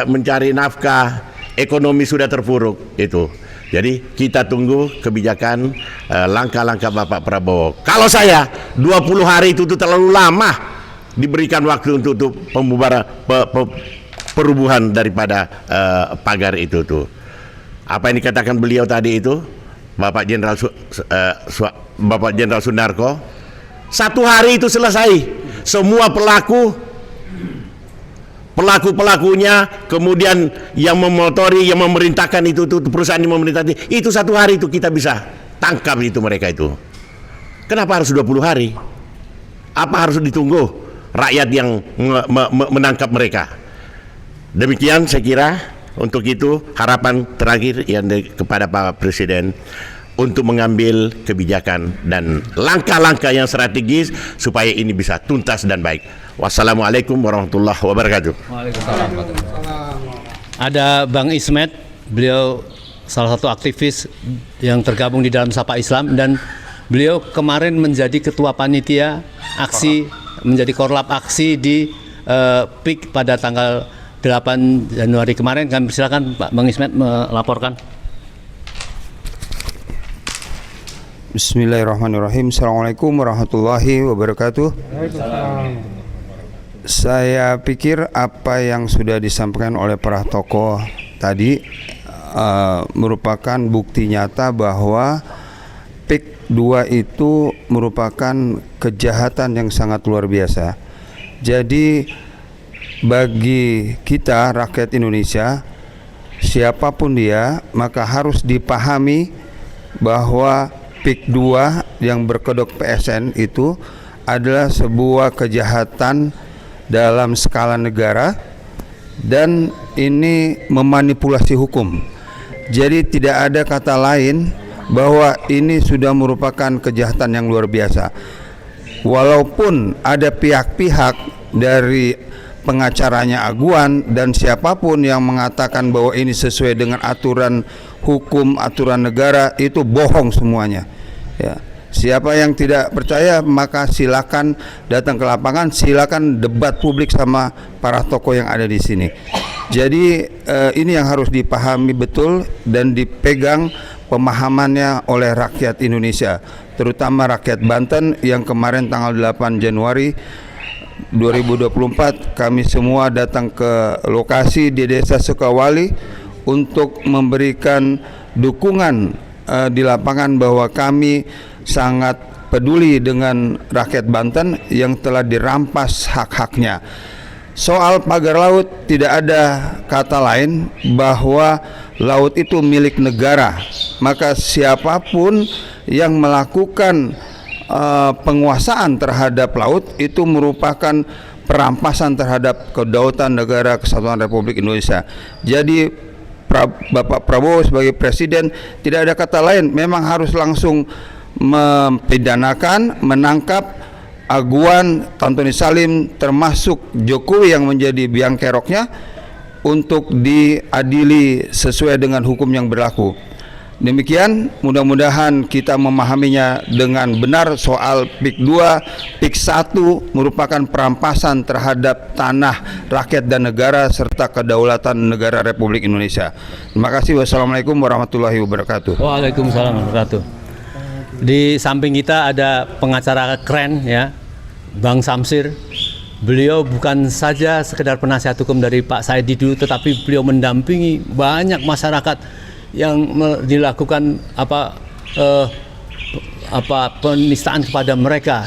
mencari nafkah, ekonomi sudah terpuruk itu. Jadi kita tunggu kebijakan langkah-langkah Bapak Prabowo. Kalau saya 20 hari itu terlalu lama diberikan waktu untuk pembubaran perubuhan daripada pagar itu tuh. Apa yang dikatakan beliau tadi itu, Bapak Jenderal Sunarko, 1 hari itu selesai. Semua pelakunya, kemudian yang memotori, yang memerintahkan itu perusahaan yang memerintahkan itu 1 hari itu kita bisa tangkap itu mereka itu. Kenapa harus 20 hari? Apa harus ditunggu rakyat yang menangkap mereka? Demikian saya kira. Untuk itu harapan terakhir yang kepada Pak Presiden untuk mengambil kebijakan dan langkah-langkah yang strategis supaya ini bisa tuntas dan baik. Wassalamualaikum warahmatullahi wabarakatuh. Waalaikumsalam. Ada Bang Ismet, beliau salah satu aktivis yang tergabung di dalam Sapa Islam, dan beliau kemarin menjadi ketua panitia aksi, menjadi korlap aksi di PIK pada tanggal 8 Januari kemarin. Kami silakan Pak Bang Ismet melaporkan. Bismillahirrahmanirrahim. Assalamualaikum warahmatullahi wabarakatuh. Saya pikir apa yang sudah disampaikan oleh para tokoh tadi merupakan bukti nyata bahwa PIK 2 itu merupakan kejahatan yang sangat luar biasa. Jadi bagi kita rakyat Indonesia, siapapun dia, maka harus dipahami bahwa PIK 2 yang berkedok PSN itu adalah sebuah kejahatan dalam skala negara, dan ini memanipulasi hukum. Jadi tidak ada kata lain bahwa ini sudah merupakan kejahatan yang luar biasa. Walaupun ada pihak-pihak dari pengacaranya Aguan dan siapapun yang mengatakan bahwa ini sesuai dengan aturan hukum, aturan negara, itu bohong semuanya. Ya. Siapa yang tidak percaya maka silakan datang ke lapangan, silakan debat publik sama para tokoh yang ada di sini. Jadi ini yang harus dipahami betul dan dipegang pemahamannya oleh rakyat Indonesia, terutama rakyat Banten yang kemarin tanggal 8 Januari 2024 kami semua datang ke lokasi di Desa Sukawali untuk memberikan dukungan di lapangan bahwa kami sangat peduli dengan rakyat Banten yang telah dirampas hak-haknya. Soal pagar laut, tidak ada kata lain bahwa laut itu milik negara. Maka siapapun yang melakukan penguasaan terhadap laut itu merupakan perampasan terhadap kedaulatan negara Kesatuan Republik Indonesia. Jadi Bapak Prabowo sebagai presiden tidak ada kata lain, memang harus langsung mempidanakan, menangkap Aguan, Antoni Salim, termasuk Jokowi yang menjadi biang keroknya, untuk diadili sesuai dengan hukum yang berlaku. Demikian, mudah-mudahan kita memahaminya dengan benar soal PIK 2, PIK 1 merupakan perampasan terhadap tanah rakyat dan negara serta kedaulatan negara Republik Indonesia. Terima kasih. Wassalamualaikum warahmatullahi wabarakatuh. Waalaikumsalam warahmatullahi wabarakatuh. Di samping kita ada pengacara keren ya, Bang Samsir. Beliau bukan saja sekedar penasihat hukum dari Pak Said Didu, tetapi beliau mendampingi banyak masyarakat yang dilakukan penistaan kepada mereka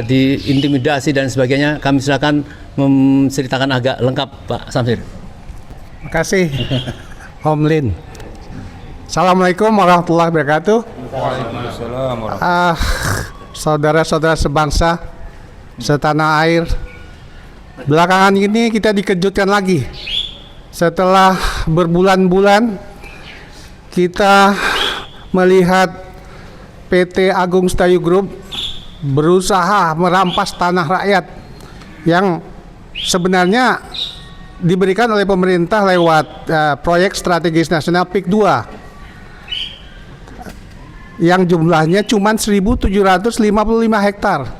diintimidasi dan sebagainya. Kami silakan menceritakan agak lengkap, Pak Samsir. Terima kasih, Om Lin. Assalamualaikum warahmatullahi wabarakatuh. Waalaikumsalam. Saudara-saudara sebangsa, setanah air. Belakangan ini kita dikejutkan lagi. Setelah berbulan-bulan kita melihat PT Agung Sedayu Group berusaha merampas tanah rakyat yang sebenarnya diberikan oleh pemerintah lewat proyek strategis nasional PIK 2 yang jumlahnya cuma 1.755 hektar.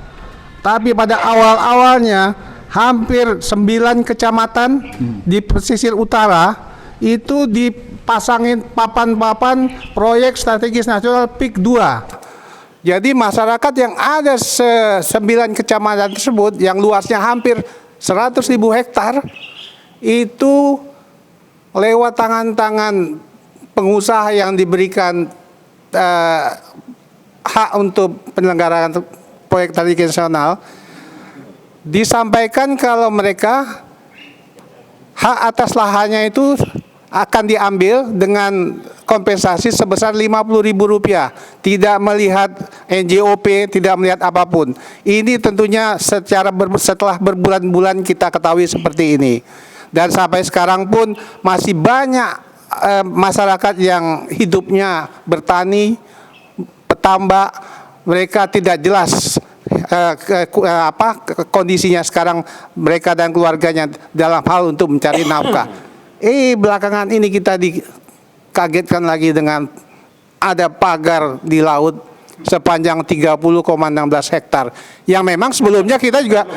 Tapi pada awal-awalnya hampir 9 kecamatan di pesisir utara itu dipasangin papan-papan proyek strategis nasional PIK 2. Jadi masyarakat yang ada 9 kecamatan tersebut yang luasnya hampir 100.000 hektar itu lewat tangan-tangan pengusaha yang diberikan hak untuk penyelenggaraan proyek strategis nasional, disampaikan kalau mereka hak atas lahannya itu akan diambil dengan kompensasi sebesar Rp50.000, tidak melihat NJOP, tidak melihat apapun. Ini tentunya setelah berbulan-bulan kita ketahui seperti ini. Dan sampai sekarang pun masih banyak masyarakat yang hidupnya bertani, petambak, mereka tidak jelas kondisinya sekarang mereka dan keluarganya dalam hal untuk mencari nafkah. Belakangan ini kita dikagetkan lagi dengan ada pagar di laut sepanjang 30,16 hektar yang memang sebelumnya kita juga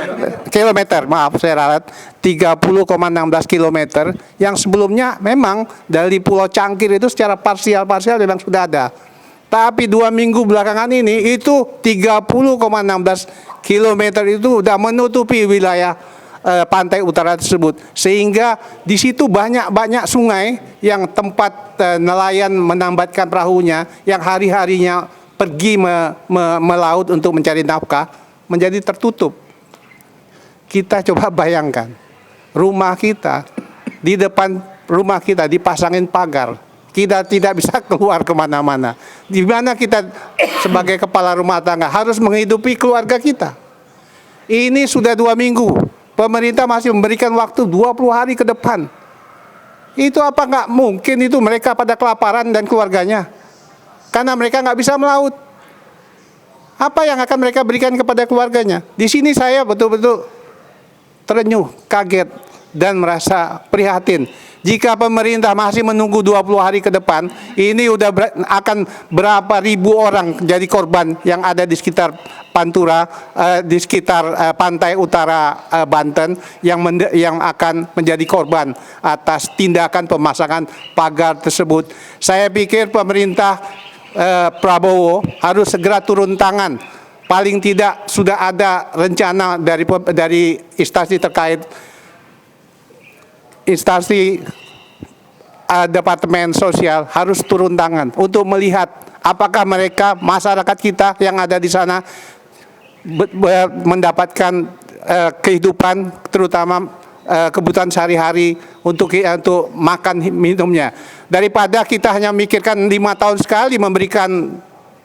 kilometer, maaf saya ralat, 30,16 kilometer yang sebelumnya memang dari Pulau Cangkir itu secara parsial memang sudah ada. Tapi 2 minggu belakangan ini itu 30,16 kilometer itu sudah menutupi wilayah pantai utara tersebut, sehingga di situ banyak sungai yang tempat nelayan menambatkan perahunya yang hari-harinya pergi melaut untuk mencari nafkah menjadi tertutup. Kita coba bayangkan, rumah kita, di depan rumah kita dipasangin pagar, kita tidak bisa keluar kemana-mana. Di mana kita sebagai kepala rumah tangga harus menghidupi keluarga kita. Ini sudah 2 minggu. Pemerintah masih memberikan waktu 20 hari ke depan. Itu apa nggak mungkin itu mereka pada kelaparan dan keluarganya? Karena mereka nggak bisa melaut. Apa yang akan mereka berikan kepada keluarganya? Di sini saya betul-betul terenyuh, kaget, dan merasa prihatin. Jika pemerintah masih menunggu 20 hari ke depan, ini udah akan berapa ribu orang jadi korban yang ada di sekitar Pantura, di sekitar pantai utara Banten yang akan menjadi korban atas tindakan pemasangan pagar tersebut. Saya pikir pemerintah Prabowo harus segera turun tangan. Paling tidak sudah ada rencana dari instansi terkait, instansi Departemen Sosial harus turun tangan untuk melihat apakah mereka, masyarakat kita yang ada di sana mendapatkan kehidupan, terutama kebutuhan sehari-hari untuk makan minumnya. Daripada kita hanya mikirkan 5 tahun sekali memberikan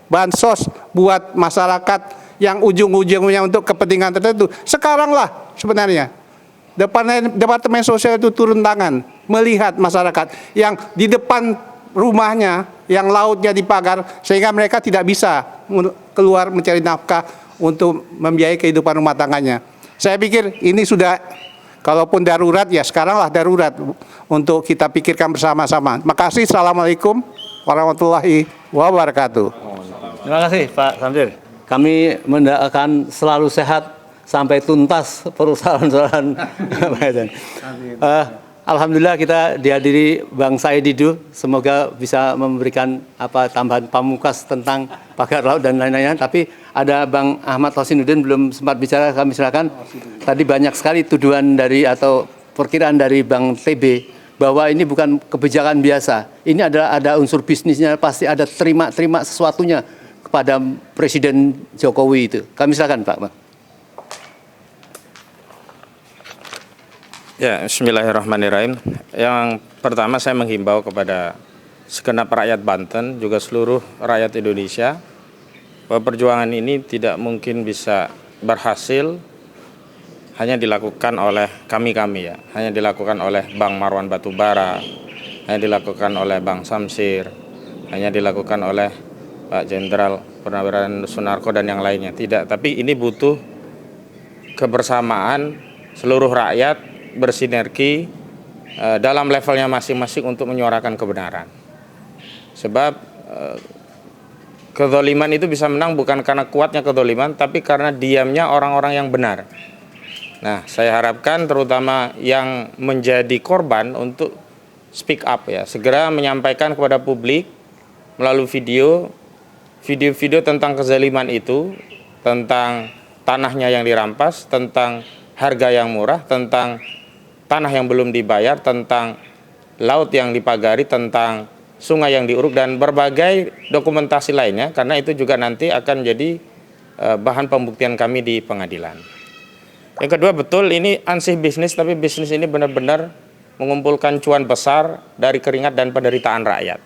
bansos buat masyarakat yang ujung-ujungnya untuk kepentingan tertentu. Sekarang lah sebenarnya Departemen Sosial itu turun tangan melihat masyarakat yang di depan rumahnya yang lautnya dipagar sehingga mereka tidak bisa keluar mencari nafkah untuk membiayai kehidupan rumah tangganya. Saya pikir ini sudah, kalaupun darurat ya sekaranglah darurat untuk kita pikirkan bersama-sama. Makasih. Assalamualaikum warahmatullahi wabarakatuh. Terima kasih Pak Samsir. Kami mendoakan selalu sehat sampai tuntas persoalan-persoalan. Alhamdulillah kita dihadiri Bang Said Didu. Semoga bisa memberikan tambahan pamungkas tentang pagar laut dan lain-lainnya. Tapi ada Bang Ahmad Hosinuddin belum sempat bicara, kami silakan. Tadi banyak sekali tuduhan dari atau perkiraan dari Bang TB bahwa ini bukan kebijakan biasa. Ini ada unsur bisnisnya, pasti ada terima sesuatunya kepada Presiden Jokowi itu. Kami silakan Pak. Ya, bismillahirrahmanirrahim. Yang pertama saya menghimbau kepada segenap rakyat Banten, juga seluruh rakyat Indonesia, bahwa perjuangan ini tidak mungkin bisa berhasil hanya dilakukan oleh kami ya, hanya dilakukan oleh Bang Marwan Batubara, hanya dilakukan oleh Bang Samsir, hanya dilakukan oleh Pak Jenderal Purnawirawan Sunarko dan yang lainnya. Tidak, tapi ini butuh kebersamaan seluruh rakyat bersinergi dalam levelnya masing-masing untuk menyuarakan kebenaran. Sebab kezaliman itu bisa menang bukan karena kuatnya kezaliman, tapi karena diamnya orang-orang yang benar. Nah, saya harapkan terutama yang menjadi korban untuk speak up ya, segera menyampaikan kepada publik melalui video-video tentang kezaliman itu, tentang tanahnya yang dirampas, tentang harga yang murah, tentang tanah yang belum dibayar, tentang laut yang dipagari, tentang sungai yang diuruk, dan berbagai dokumentasi lainnya, karena itu juga nanti akan menjadi bahan pembuktian kami di pengadilan. Yang kedua, betul ini ansih bisnis, tapi bisnis ini benar-benar mengumpulkan cuan besar dari keringat dan penderitaan rakyat.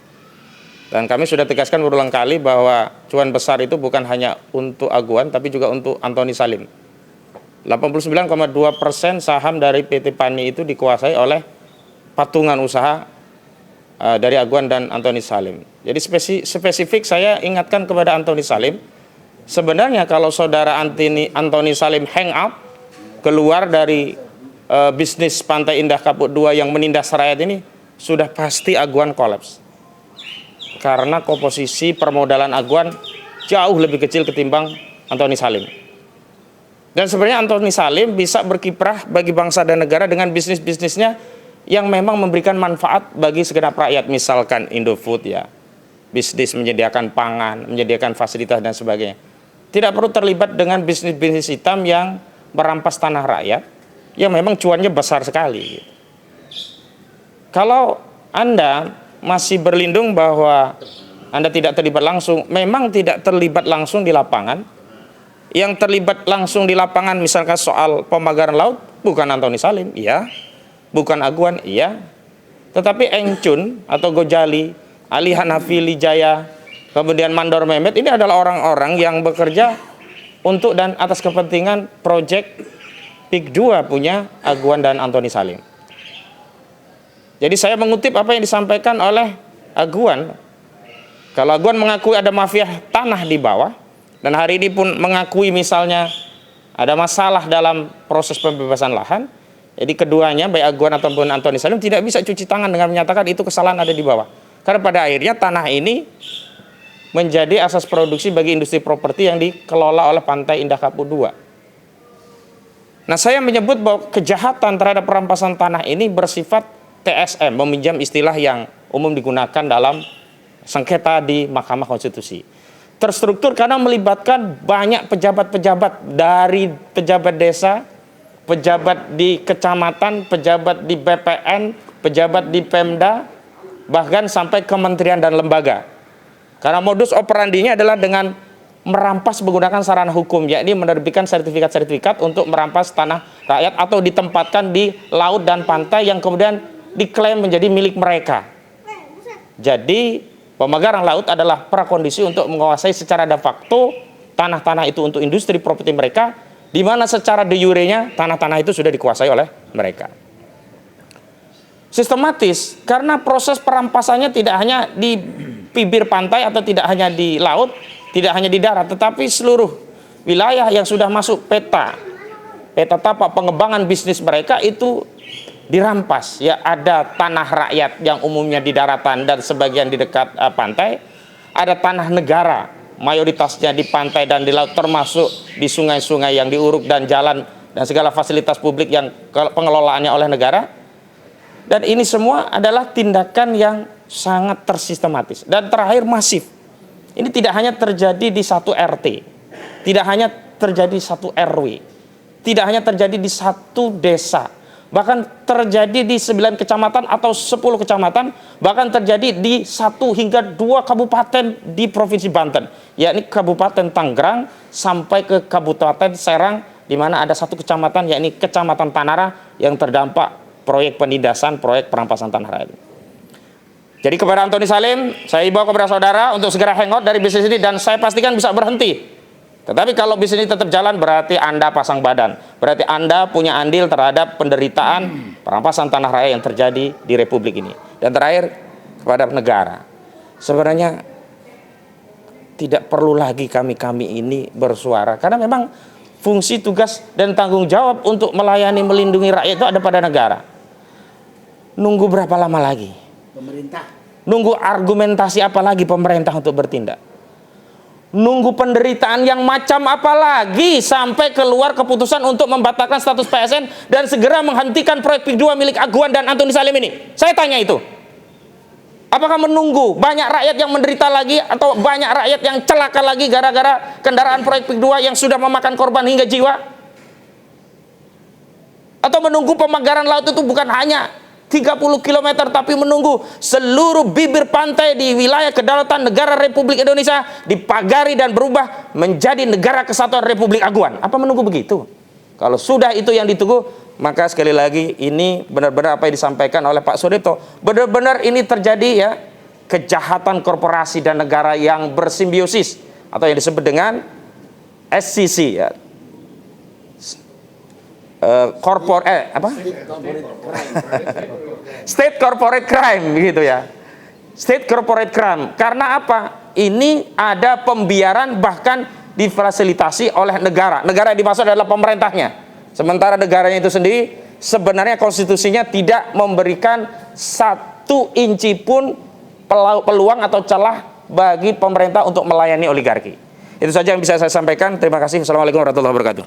Dan kami sudah tegaskan berulang kali bahwa cuan besar itu bukan hanya untuk Aguan, tapi juga untuk Antoni Salim. 89,2% saham dari PT Pani itu dikuasai oleh patungan usaha dari Aguan dan Antoni Salim. Jadi spesifik saya ingatkan kepada Antoni Salim, sebenarnya kalau saudara Antoni Salim hang up, keluar dari bisnis Pantai Indah Kapuk 2 yang menindas rakyat ini, sudah pasti Aguan kolaps. Karena komposisi permodalan Aguan jauh lebih kecil ketimbang Antoni Salim. Dan sebenarnya Antoni Salim bisa berkiprah bagi bangsa dan negara dengan bisnis-bisnisnya yang memang memberikan manfaat bagi segenap rakyat. Misalkan Indofood ya, bisnis menyediakan pangan, menyediakan fasilitas dan sebagainya. Tidak perlu terlibat dengan bisnis-bisnis hitam yang merampas tanah rakyat, yang memang cuannya besar sekali. Kalau Anda masih berlindung bahwa Anda tidak terlibat langsung, memang tidak terlibat langsung di lapangan. Yang terlibat langsung di lapangan misalkan soal pemagaran laut bukan Antoni Salim, iya. Bukan Aguan, iya. Tetapi Engcun atau Gojali, Ali Hanafi Lijaya, kemudian Mandor Mehmet, ini adalah orang-orang yang bekerja untuk dan atas kepentingan proyek PIK 2 punya Aguan dan Antoni Salim. Jadi saya mengutip apa yang disampaikan oleh Aguan. Kalau Aguan mengakui ada mafia tanah di bawah, dan hari ini pun mengakui misalnya ada masalah dalam proses pembebasan lahan, jadi keduanya baik Aguan ataupun Antoni Salim tidak bisa cuci tangan dengan menyatakan itu kesalahan ada di bawah. Karena pada akhirnya tanah ini menjadi asas produksi bagi industri properti yang dikelola oleh Pantai Indah Kapuk 2. Nah, saya menyebut bahwa kejahatan terhadap perampasan tanah ini bersifat TSM, meminjam istilah yang umum digunakan dalam sengketa di Mahkamah Konstitusi. Terstruktur karena melibatkan banyak pejabat-pejabat, dari pejabat desa, pejabat di kecamatan, pejabat di BPN, pejabat di Pemda, bahkan sampai kementerian dan lembaga. Karena modus operandinya adalah dengan merampas menggunakan sarana hukum, yakni menerbitkan sertifikat-sertifikat untuk merampas tanah rakyat atau ditempatkan di laut dan pantai yang kemudian diklaim menjadi milik mereka. Jadi pemagaran laut adalah prakondisi untuk menguasai secara de facto tanah-tanah itu untuk industri properti mereka, di mana secara de jure-nya tanah-tanah itu sudah dikuasai oleh mereka. Sistematis, karena proses perampasannya tidak hanya di bibir pantai atau tidak hanya di laut, tidak hanya di darat, tetapi seluruh wilayah yang sudah masuk peta tapak pengembangan bisnis mereka itu dirampas. Ya, ada tanah rakyat yang umumnya di daratan dan sebagian di dekat pantai, ada tanah negara mayoritasnya di pantai dan di laut, termasuk di sungai-sungai yang diuruk dan jalan dan segala fasilitas publik yang pengelolaannya oleh negara. Dan ini semua adalah tindakan yang sangat tersistematis dan terakhir masif. Ini tidak hanya terjadi di satu RT, tidak hanya terjadi di satu RW, tidak hanya terjadi di satu desa, bahkan terjadi di 9 kecamatan atau 10 kecamatan, bahkan terjadi di 1 hingga 2 kabupaten di Provinsi Banten, yakni Kabupaten Tangerang sampai ke Kabupaten Serang, di mana ada 1 kecamatan, yakni Kecamatan Tanara yang terdampak proyek penindasan, proyek perampasan tanah rakyat. Jadi kepada Antoni Salim, saya imbau kepada saudara untuk segera hangout dari bisnis ini, dan saya pastikan bisa berhenti. Tetapi kalau bisnis ini tetap jalan, berarti Anda pasang badan, berarti Anda punya andil terhadap penderitaan perampasan tanah rakyat yang terjadi di Republik ini. Dan terakhir, kepada negara, sebenarnya tidak perlu lagi kami ini bersuara, karena memang fungsi, tugas, dan tanggung jawab untuk melayani, melindungi rakyat itu ada pada negara. Nunggu berapa lama lagi? Pemerintah. Nunggu argumentasi apa lagi pemerintah untuk bertindak? Nunggu penderitaan yang macam apa lagi sampai keluar keputusan untuk membatalkan status PSN dan segera menghentikan proyek PIK 2 milik Aguan dan Antoni Salim ini? Saya tanya itu. Apakah menunggu banyak rakyat yang menderita lagi, atau banyak rakyat yang celaka lagi gara-gara kendaraan proyek PIK 2 yang sudah memakan korban hingga jiwa? Atau menunggu pemagaran laut itu bukan hanya 30 km, tapi menunggu seluruh bibir pantai di wilayah kedaulatan negara Republik Indonesia dipagari dan berubah menjadi negara kesatuan Republik Aguan? Apa menunggu begitu? Kalau sudah itu yang ditunggu, maka sekali lagi ini benar-benar apa yang disampaikan oleh Pak Suryapto, benar-benar ini terjadi ya, kejahatan korporasi dan negara yang bersimbiosis atau yang disebut dengan SCC ya. State Corporate Crime begitu ya. State Corporate Crime. Karena apa? Ini ada pembiaran bahkan difasilitasi oleh negara. Negara yang dimaksud adalah pemerintahnya. Sementara negaranya itu sendiri sebenarnya konstitusinya tidak memberikan 1 inci pun peluang atau celah bagi pemerintah untuk melayani oligarki. Itu saja yang bisa saya sampaikan. Terima kasih. Assalamualaikum warahmatullahi wabarakatuh.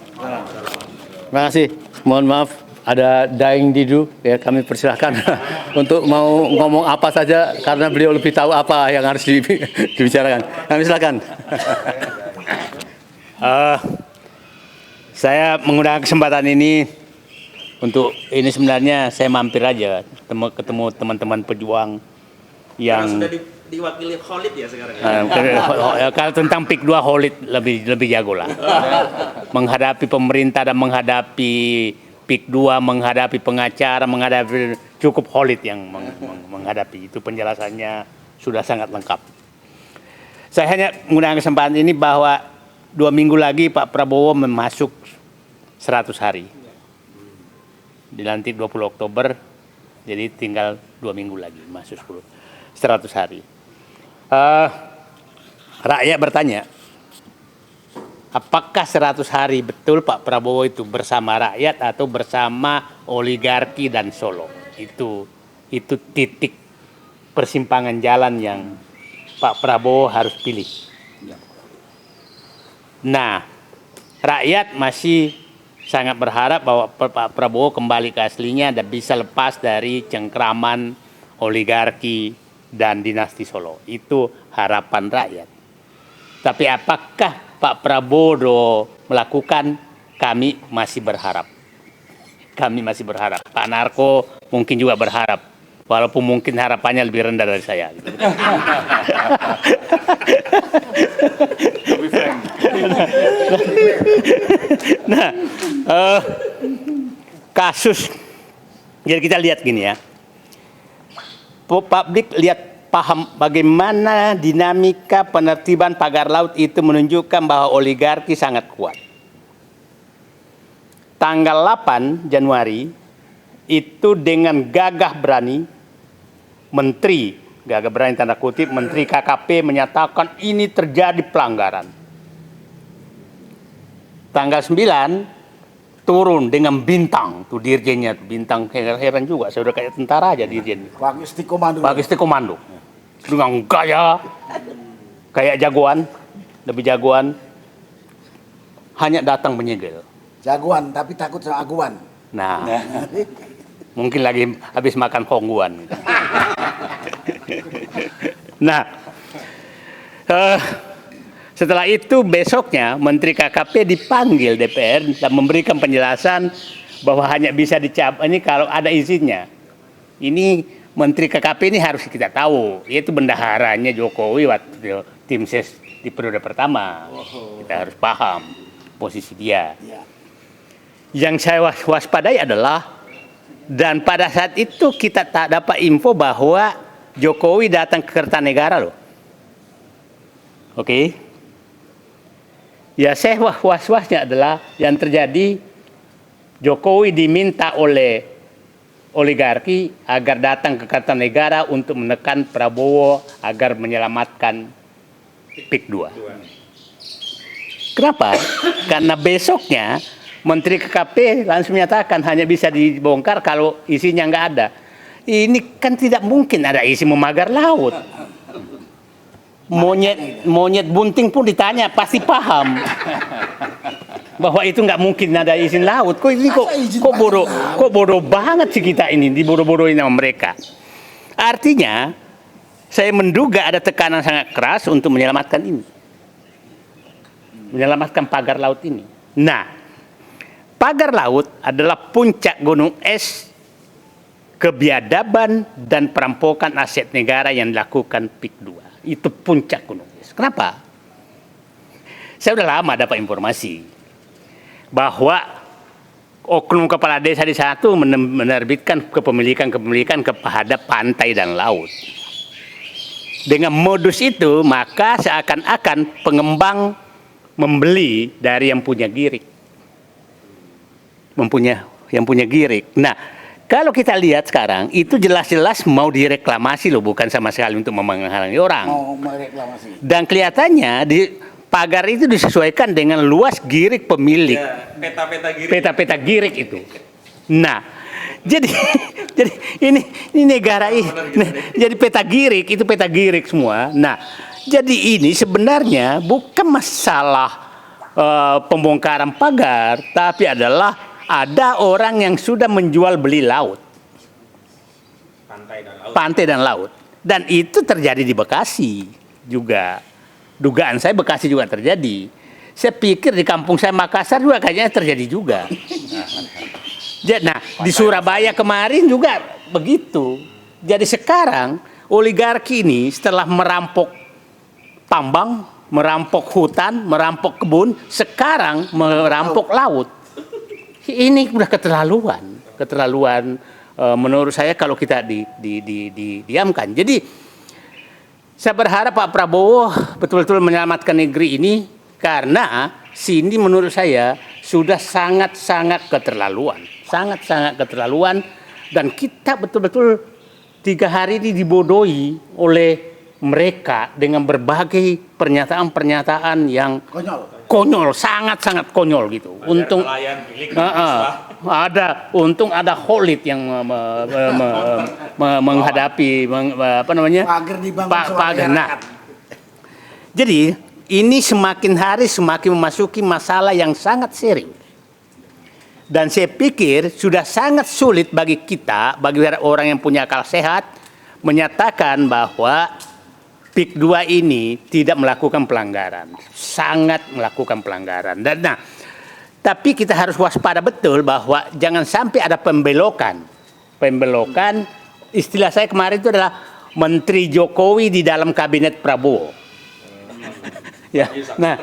Terima kasih. Mohon maaf, ada Daeng Didu, ya, kami persilahkan untuk mau ngomong apa saja karena beliau lebih tahu apa yang harus dibicarakan. Kami silakan. Saya menggunakan kesempatan ini untuk ini sebenarnya saya mampir aja ketemu teman-teman pejuang yang sudah diwakili Khalid ya sekarang. Kalau tentang PIK 2 Khalid lebih jago lah. Menghadapi pemerintah dan menghadapi PIK 2, menghadapi pengacara, menghadapi cukup Khalid yang menghadapi itu, penjelasannya sudah sangat lengkap. Saya hanya menggunakan kesempatan ini bahwa 2 minggu lagi Pak Prabowo memasuk 100 hari. Dilantik 20 Oktober, jadi tinggal 2 minggu lagi masuk 100 hari. Rakyat bertanya, apakah 100 hari betul Pak Prabowo itu bersama rakyat atau bersama oligarki dan Solo? Itu titik persimpangan jalan yang Pak Prabowo harus pilih. Nah, rakyat masih sangat berharap bahwa Pak Prabowo kembali ke aslinya dan bisa lepas dari cengkraman oligarki dan dinasti Solo. Itu harapan rakyat. Tapi apakah Pak Prabowo melakukan? Kami masih berharap. Kami masih berharap. Pak Narko mungkin juga berharap. Walaupun mungkin harapannya lebih rendah dari saya. Nah, kasus. Jadi kita lihat gini ya. Publik lihat paham bagaimana dinamika penertiban pagar laut itu menunjukkan bahwa oligarki sangat kuat. Tanggal 8 Januari itu dengan gagah berani menteri, gagah berani tanda kutip, menteri KKP menyatakan ini terjadi pelanggaran. Tanggal 9 turun dengan bintang, tuh dirjennya, bintang, heran juga, saya udah kayak tentara aja dirjen. Pak Komando. Dengan gaya kayak jagoan, lebih jagoan, hanya datang menyegel. Jagoan tapi takut sama aguan. Nah, mungkin lagi habis makan hongguan. Nah, setelah itu besoknya Menteri KKP dipanggil DPR dan memberikan penjelasan bahwa hanya bisa dicabut ini kalau ada izinnya. Ini Menteri KKP ini harus kita tahu, yaitu bendaharanya Jokowi waktu tim ses di periode pertama. Kita harus paham posisi dia. Yang saya waspadai adalah, dan pada saat itu kita tak dapat info bahwa Jokowi datang ke Kertanegara loh. Oke. Ya saya was-wasnya adalah yang terjadi Jokowi diminta oleh oligarki agar datang ke Kertanegara untuk menekan Prabowo agar menyelamatkan PIK 2. Kenapa? Karena besoknya Menteri KKP langsung menyatakan hanya bisa dibongkar kalau isinya nggak ada. Ini kan tidak mungkin ada isi memagar laut. Monyet bunting pun ditanya pasti paham bahwa itu nggak mungkin ada izin laut. Kok bodoh banget sih kita ini, dibodoh-bodohin sama mereka. Artinya saya menduga ada tekanan sangat keras untuk menyelamatkan ini, menyelamatkan pagar laut ini. Nah, pagar laut adalah puncak gunung es kebiadaban dan perampokan aset negara yang dilakukan PIK 2. Itu puncak gunung es. Kenapa? Saya udah lama dapat informasi bahwa oknum kepala desa di sana itu menerbitkan kepemilikan kepada pantai dan laut. Dengan modus itu, maka seakan-akan pengembang membeli dari yang punya girik. Yang punya girik. Nah, kalau kita lihat sekarang, itu jelas-jelas mau direklamasi loh, bukan sama sekali untuk menghalangi orang. Mau mereklamasi. Dan kelihatannya pagar itu disesuaikan dengan luas girik pemilik. Peta-peta girik itu. Nah, jadi ini negara ini. Jadi peta girik itu peta girik semua. Nah, jadi ini sebenarnya bukan masalah pembongkaran pagar, tapi adalah ada orang yang sudah menjual beli laut. Pantai dan laut. Dan itu terjadi di Bekasi juga. Dugaan saya Bekasi juga terjadi. Saya pikir di kampung saya Makassar juga kayaknya terjadi juga. Nah, di Surabaya kemarin juga begitu. Jadi sekarang oligarki ini setelah merampok tambang, merampok hutan, merampok kebun, sekarang merampok laut. Ini udah keterlaluan menurut saya kalau kita diamkan. Jadi saya berharap Pak Prabowo betul-betul menyelamatkan negeri ini, karena sini menurut saya sudah sangat-sangat keterlaluan, dan kita betul-betul 3 hari ini dibodohi oleh mereka dengan berbagai pernyataan-pernyataan yang konyol, sangat-sangat konyol gitu. Untung ada Khalid yang menghadapi pagar. Nah, jadi ini semakin hari semakin memasuki masalah yang sangat serius. Dan saya pikir sudah sangat sulit bagi kita, bagi orang yang punya akal sehat, menyatakan bahwa PIK 2 ini tidak melakukan pelanggaran, sangat melakukan pelanggaran. Dan tapi kita harus waspada betul bahwa jangan sampai ada pembelokan. Istilah saya kemarin itu adalah Menteri Jokowi di dalam kabinet Prabowo. Ya, nah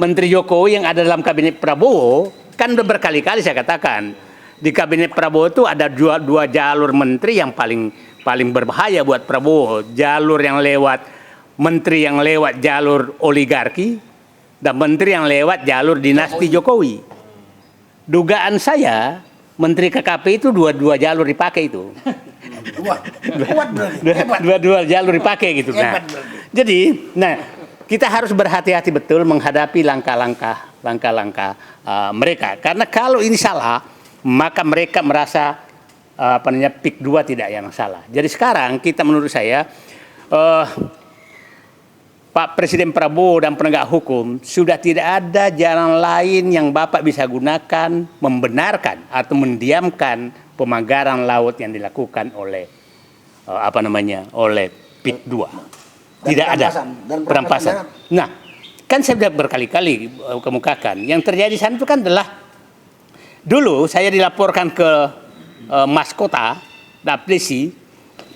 Menteri Jokowi yang ada dalam kabinet Prabowo kan udah berkali-kali saya katakan di kabinet Prabowo itu ada dua jalur menteri yang paling paling berbahaya buat Prabowo, jalur yang lewat menteri yang lewat jalur oligarki dan menteri yang lewat jalur dinasti Jokowi. Dugaan saya menteri KKP itu dua jalur dipakai itu. Dua jalur dipakai gitu. Nah, jadi, kita harus berhati-hati betul menghadapi langkah-langkah mereka. Karena kalau ini salah, maka mereka merasa PIK 2 tidak yang salah. Jadi sekarang kita menurut saya Pak Presiden Prabowo dan penegak hukum sudah tidak ada jalan lain yang Bapak bisa gunakan membenarkan atau mendiamkan pemagaran laut yang dilakukan oleh oleh PIK 2. Tidak ada perampasan. Nah, kan saya sudah berkali-kali kemukakan yang terjadi di sana itu kan adalah dulu saya dilaporkan ke Mas Kota Daplesi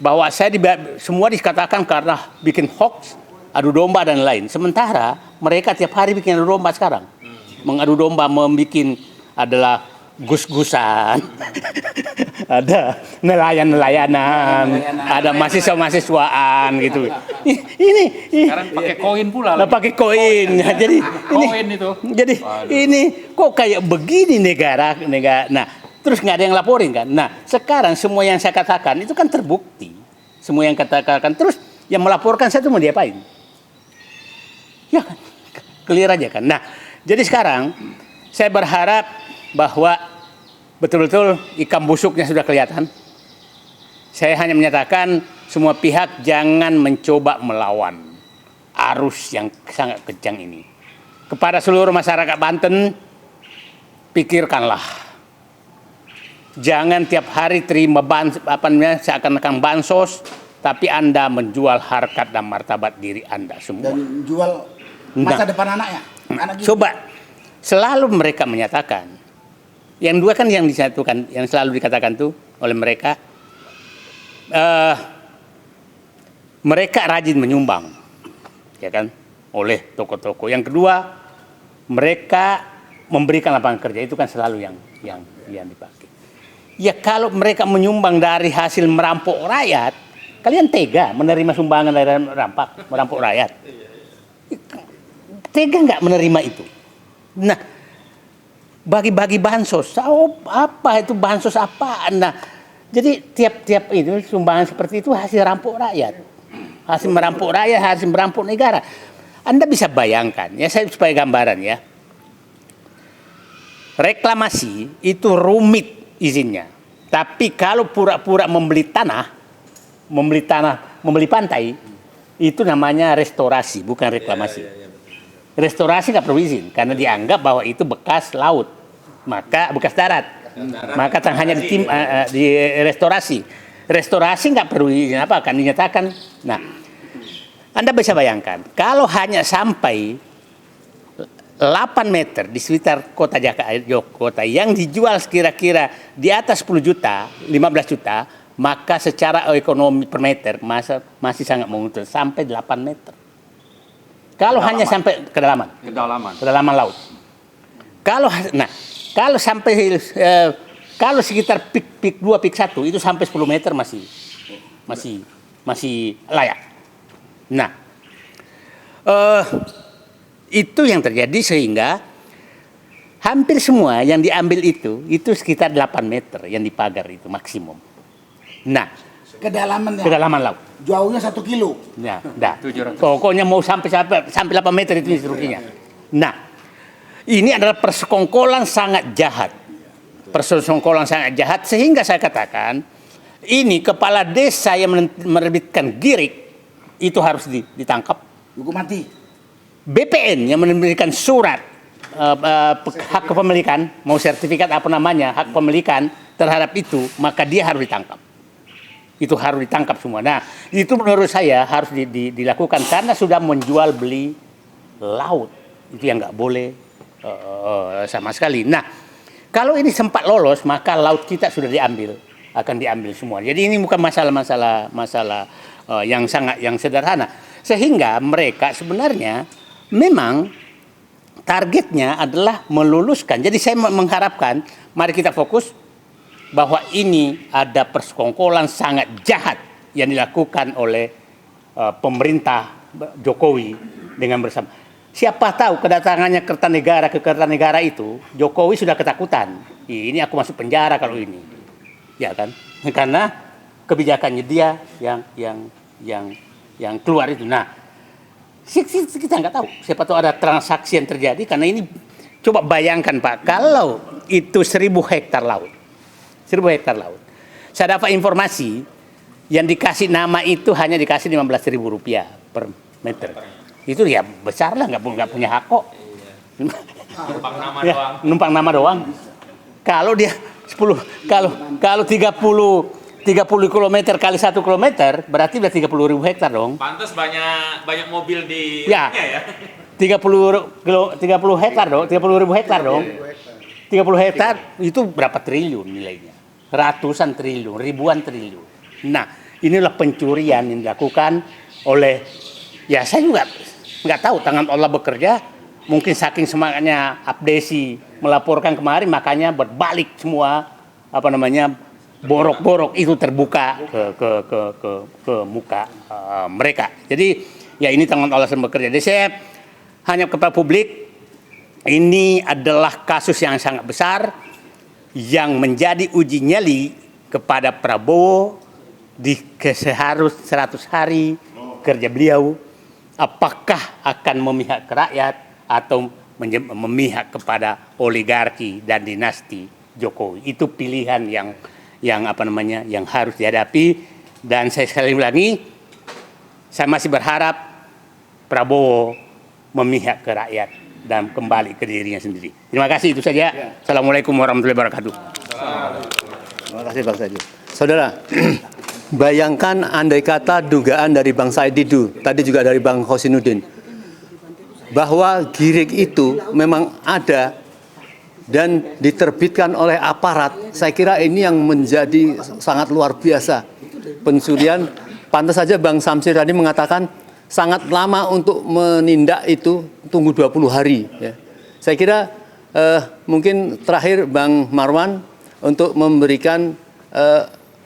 bahwa saya semua dikatakan karena bikin hoax, adu domba dan lain. Sementara mereka tiap hari bikin adu domba sekarang. Mengadu domba membikin adalah gus-gusan, ada nelayan-nelayanan, ada mahasiswa-mahasiswaan gitu. Ini Sekarang pakai koin pula. pakai koin. Jadi Koin itu. Jadi ini kok kayak begini negara. Nah, terus nggak ada yang laporin kan. Nah, sekarang semua yang saya katakan itu kan terbukti. Semua yang katakan terus yang melaporkan saya itu mau diapain? Ya kan, clear aja kan. Nah, jadi sekarang saya berharap bahwa betul-betul ikan busuknya sudah kelihatan. Saya hanya menyatakan semua pihak jangan mencoba melawan arus yang sangat kencang ini. Kepada seluruh masyarakat Banten, pikirkanlah. Jangan tiap hari terima seakan-akan bansos, tapi Anda menjual harkat dan martabat diri Anda semua. Dan jual masa depan anaknya. Coba selalu mereka menyatakan. Yang dua kan yang disatukan, yang selalu dikatakan tuh oleh mereka, mereka rajin menyumbang, ya kan, oleh toko-toko. Yang kedua, mereka memberikan lapangan kerja, itu kan selalu yang dipakai. Ya kalau mereka menyumbang dari hasil merampok rakyat, kalian tega menerima sumbangan dari merampok rakyat? Tega nggak menerima itu? Nah, bagi-bagi bansos, apa itu bansos apaan? Nah, jadi tiap itu sumbangan seperti itu hasil rampok rakyat, hasil merampok rakyat, hasil merampok negara. Anda bisa bayangkan, ya saya supaya gambaran ya. Reklamasi itu rumit izinnya, tapi kalau pura-pura membeli pantai, itu namanya restorasi, bukan reklamasi. Restorasi nggak perlu izin karena dianggap bahwa itu bekas laut, maka bekas darat, maka hanya di restorasi. Restorasi nggak perlu izin apa, akan dinyatakan. Nah, Anda bisa bayangkan kalau hanya sampai 8 meter di sekitar kota Jakarta yang dijual kira-kira di atas 10 juta, 15 juta, maka secara ekonomi per meter masih sangat menguntungkan sampai 8 meter. Kalau hanya sampai kedalaman laut. Kalau sampai kalau sekitar pik 2, pik 1 itu sampai 10 meter masih layak. Nah, itu yang terjadi sehingga hampir semua yang diambil itu sekitar 8 meter yang dipagar itu maksimum. Nah, kedalaman laut. Jauhnya 1 kilo. Nah, pokoknya mau sampai 8 meter itu instruksinya. Nah, ini adalah persekongkolan sangat jahat. Persekongkolan sangat jahat sehingga saya katakan ini kepala desa yang menerbitkan girik itu harus ditangkap. Hukum mati. BPN yang memberikan surat hak kepemilikan, mau sertifikat apa namanya, hak pemilikan terhadap itu, maka dia harus ditangkap. Itu harus ditangkap semua. Nah, itu menurut saya harus dilakukan karena sudah menjual beli laut. Itu yang nggak boleh sama sekali. Nah, kalau ini sempat lolos, maka laut kita sudah akan diambil semua. Jadi ini bukan masalah yang sederhana. Sehingga mereka sebenarnya memang targetnya adalah meluluskan. Jadi saya mengharapkan, mari kita fokus bahwa ini ada persekongkolan sangat jahat yang dilakukan oleh pemerintah Jokowi dengan bersama. Siapa tahu kedatangannya Kertanegara ke Kertanegara itu, Jokowi sudah ketakutan. Ini aku masuk penjara kalau ini, ya kan? Karena kebijakannya dia yang keluar itu. Nah, kita nggak tahu. Siapa tahu ada transaksi yang terjadi karena ini. Coba bayangkan Pak, kalau itu 1.000 hektar laut, 1.000 hektar laut. Saya dapat informasi yang dikasih nama itu hanya dikasih Rp15.000 per meter. Itu ya besar lah, nggak punya hak kok. Numpang nama Ya, doang. numpang nama doang. Kalau dia 10, kalau 30 km kali 1 km berarti udah 30.000 hektar dong. Pantas banyak mobil di Ya. ya. 30 hektar dong, 30.000 hektar dong. 30 hektar itu berapa triliun nilainya? Ratusan triliun, ribuan triliun. Nah, inilah pencurian yang dilakukan oleh, ya saya juga nggak tahu, tangan Allah bekerja. Mungkin saking semangatnya Abdesi melaporkan kemarin, makanya berbalik semua borok-borok itu terbuka ke muka mereka. Jadi ya ini tangan Allah yang bekerja. Jadi saya hanya kepada publik, ini adalah kasus yang sangat besar yang menjadi uji nyali kepada Prabowo di 100 hari kerja beliau, apakah akan memihak ke rakyat atau memihak kepada oligarki dan dinasti Jokowi. Itu pilihan yang harus dihadapi. Dan saya sekali lagi, saya masih berharap Prabowo memihak ke rakyat dan kembali ke dirinya sendiri. Terima kasih, itu saja. Assalamualaikum warahmatullahi wabarakatuh. Terima kasih Bang Said. Saudara, bayangkan andai kata dugaan dari Bang Said Didu, tadi juga dari Bang Hosinuddin, bahwa girig itu memang ada dan diterbitkan oleh aparat. Saya kira ini yang menjadi sangat luar biasa. Pencurian, pantas saja Bang Samsir tadi mengatakan sangat lama untuk menindak itu, tunggu 20 hari. Ya. Saya kira mungkin terakhir Bang Marwan untuk memberikan,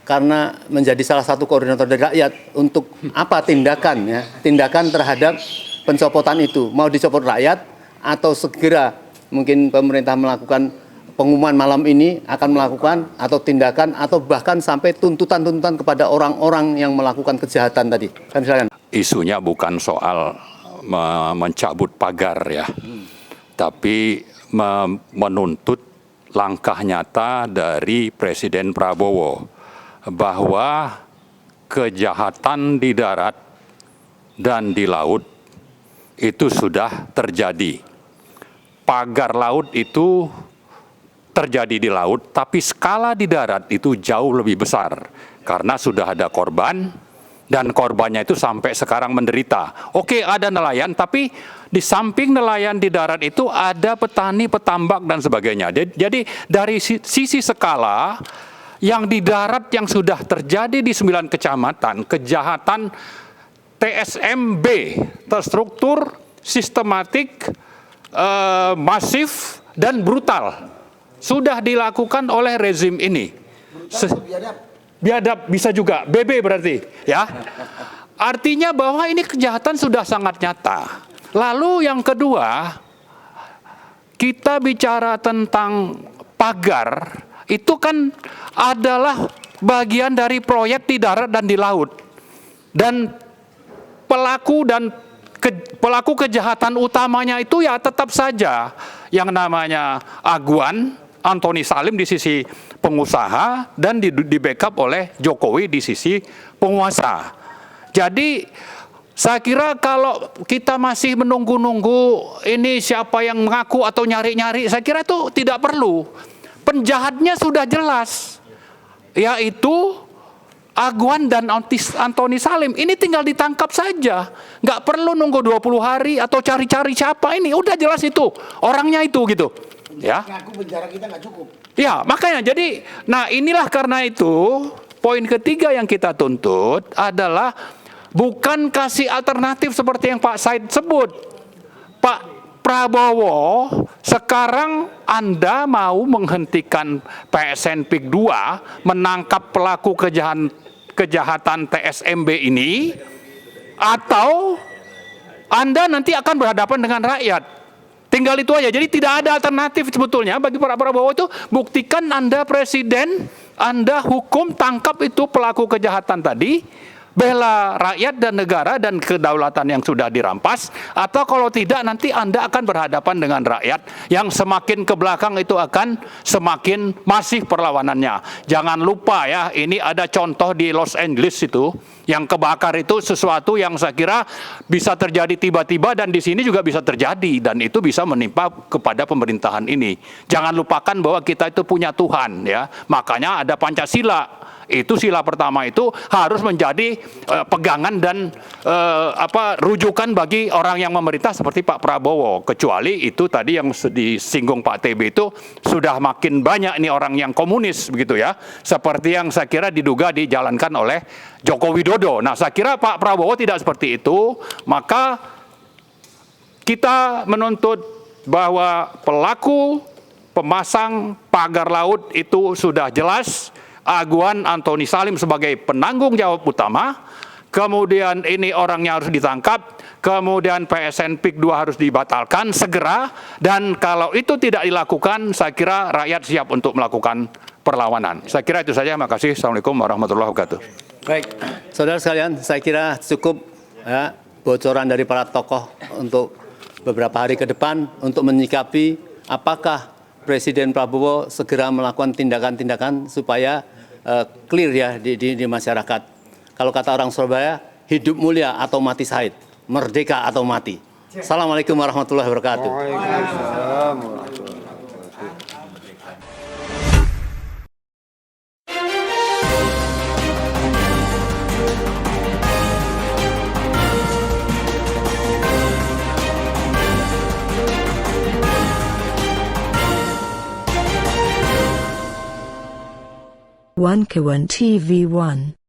karena menjadi salah satu koordinator dari rakyat, untuk apa tindakan, ya, tindakan terhadap pencopotan itu. Mau dicopot rakyat atau segera mungkin pemerintah melakukan pengumuman malam ini akan melakukan, atau tindakan, atau bahkan sampai tuntutan-tuntutan kepada orang-orang yang melakukan kejahatan tadi. Kami silakan. Isunya bukan soal mencabut pagar ya, tapi menuntut langkah nyata dari Presiden Prabowo bahwa kejahatan di darat dan di laut itu sudah terjadi. Pagar laut itu terjadi di laut, tapi skala di darat itu jauh lebih besar karena sudah ada korban. Dan korbannya itu sampai sekarang menderita. Oke, ada nelayan, tapi di samping nelayan di darat itu ada petani, petambak, dan sebagainya. Jadi dari sisi skala, yang di darat yang sudah terjadi di 9 kecamatan, kejahatan TSMB, terstruktur, sistematik, masif, dan brutal, sudah dilakukan oleh rezim ini. Biadab bisa juga, BB berarti, ya. Artinya bahwa ini kejahatan sudah sangat nyata. Lalu yang kedua, kita bicara tentang pagar, itu kan adalah bagian dari proyek di darat dan di laut. Dan pelaku kejahatan utamanya itu ya tetap saja yang namanya Aguan, Antoni Salim di sisi pengusaha, dan di backup oleh Jokowi di sisi penguasa. Jadi saya kira kalau kita masih menunggu-nunggu ini siapa yang mengaku atau nyari-nyari, saya kira itu tidak perlu. Penjahatnya sudah jelas, yaitu Aguan dan Antoni Salim. Ini tinggal ditangkap saja, nggak perlu nunggu 20 hari atau cari-cari siapa ini, udah jelas itu orangnya itu gitu. Ya. Ngaku penjara kita nggak cukup. Ya, makanya jadi, nah inilah karena itu poin ketiga yang kita tuntut adalah bukan kasih alternatif seperti yang Pak Said sebut. Pak Prabowo, sekarang Anda mau menghentikan PSN PIK 2 menangkap pelaku kejahatan TSMB ini, atau Anda nanti akan berhadapan dengan rakyat. Tinggal itu aja. Jadi tidak ada alternatif sebetulnya bagi Pak Prabowo itu. Buktikan Anda presiden, Anda hukum, tangkap itu pelaku kejahatan tadi, bela rakyat dan negara dan kedaulatan yang sudah dirampas, atau kalau tidak nanti Anda akan berhadapan dengan rakyat yang semakin ke belakang itu akan semakin masif perlawanannya. Jangan lupa ya, ini ada contoh di Los Angeles itu, yang kebakar itu sesuatu yang saya kira bisa terjadi tiba-tiba dan di sini juga bisa terjadi dan itu bisa menimpa kepada pemerintahan ini. Jangan lupakan bahwa kita itu punya Tuhan ya. Makanya ada Pancasila. Itu sila pertama itu harus menjadi pegangan dan rujukan bagi orang yang memerintah seperti Pak Prabowo. Kecuali itu tadi yang disinggung Pak TB itu sudah makin banyak nih orang yang komunis begitu ya. Seperti yang saya kira diduga dijalankan oleh Joko Widodo. Nah, saya kira Pak Prabowo tidak seperti itu. Maka kita menuntut bahwa pelaku pemasang pagar laut itu sudah jelas. Aguan Antoni Salim sebagai penanggung jawab utama, kemudian ini orangnya harus ditangkap, kemudian PSN PIK 2 harus dibatalkan segera, dan kalau itu tidak dilakukan, saya kira rakyat siap untuk melakukan perlawanan. Saya kira itu saja, makasih. Assalamualaikum warahmatullahi wabarakatuh. Baik, saudara sekalian, saya kira cukup ya, bocoran dari para tokoh untuk beberapa hari ke depan untuk menyikapi apakah Presiden Prabowo segera melakukan tindakan-tindakan supaya clear ya di masyarakat. Kalau kata orang Surabaya, hidup mulia atau mati syahid, merdeka atau mati. Assalamualaikum warahmatullahi wabarakatuh. Waalaikumsalam. One Kawan TV 1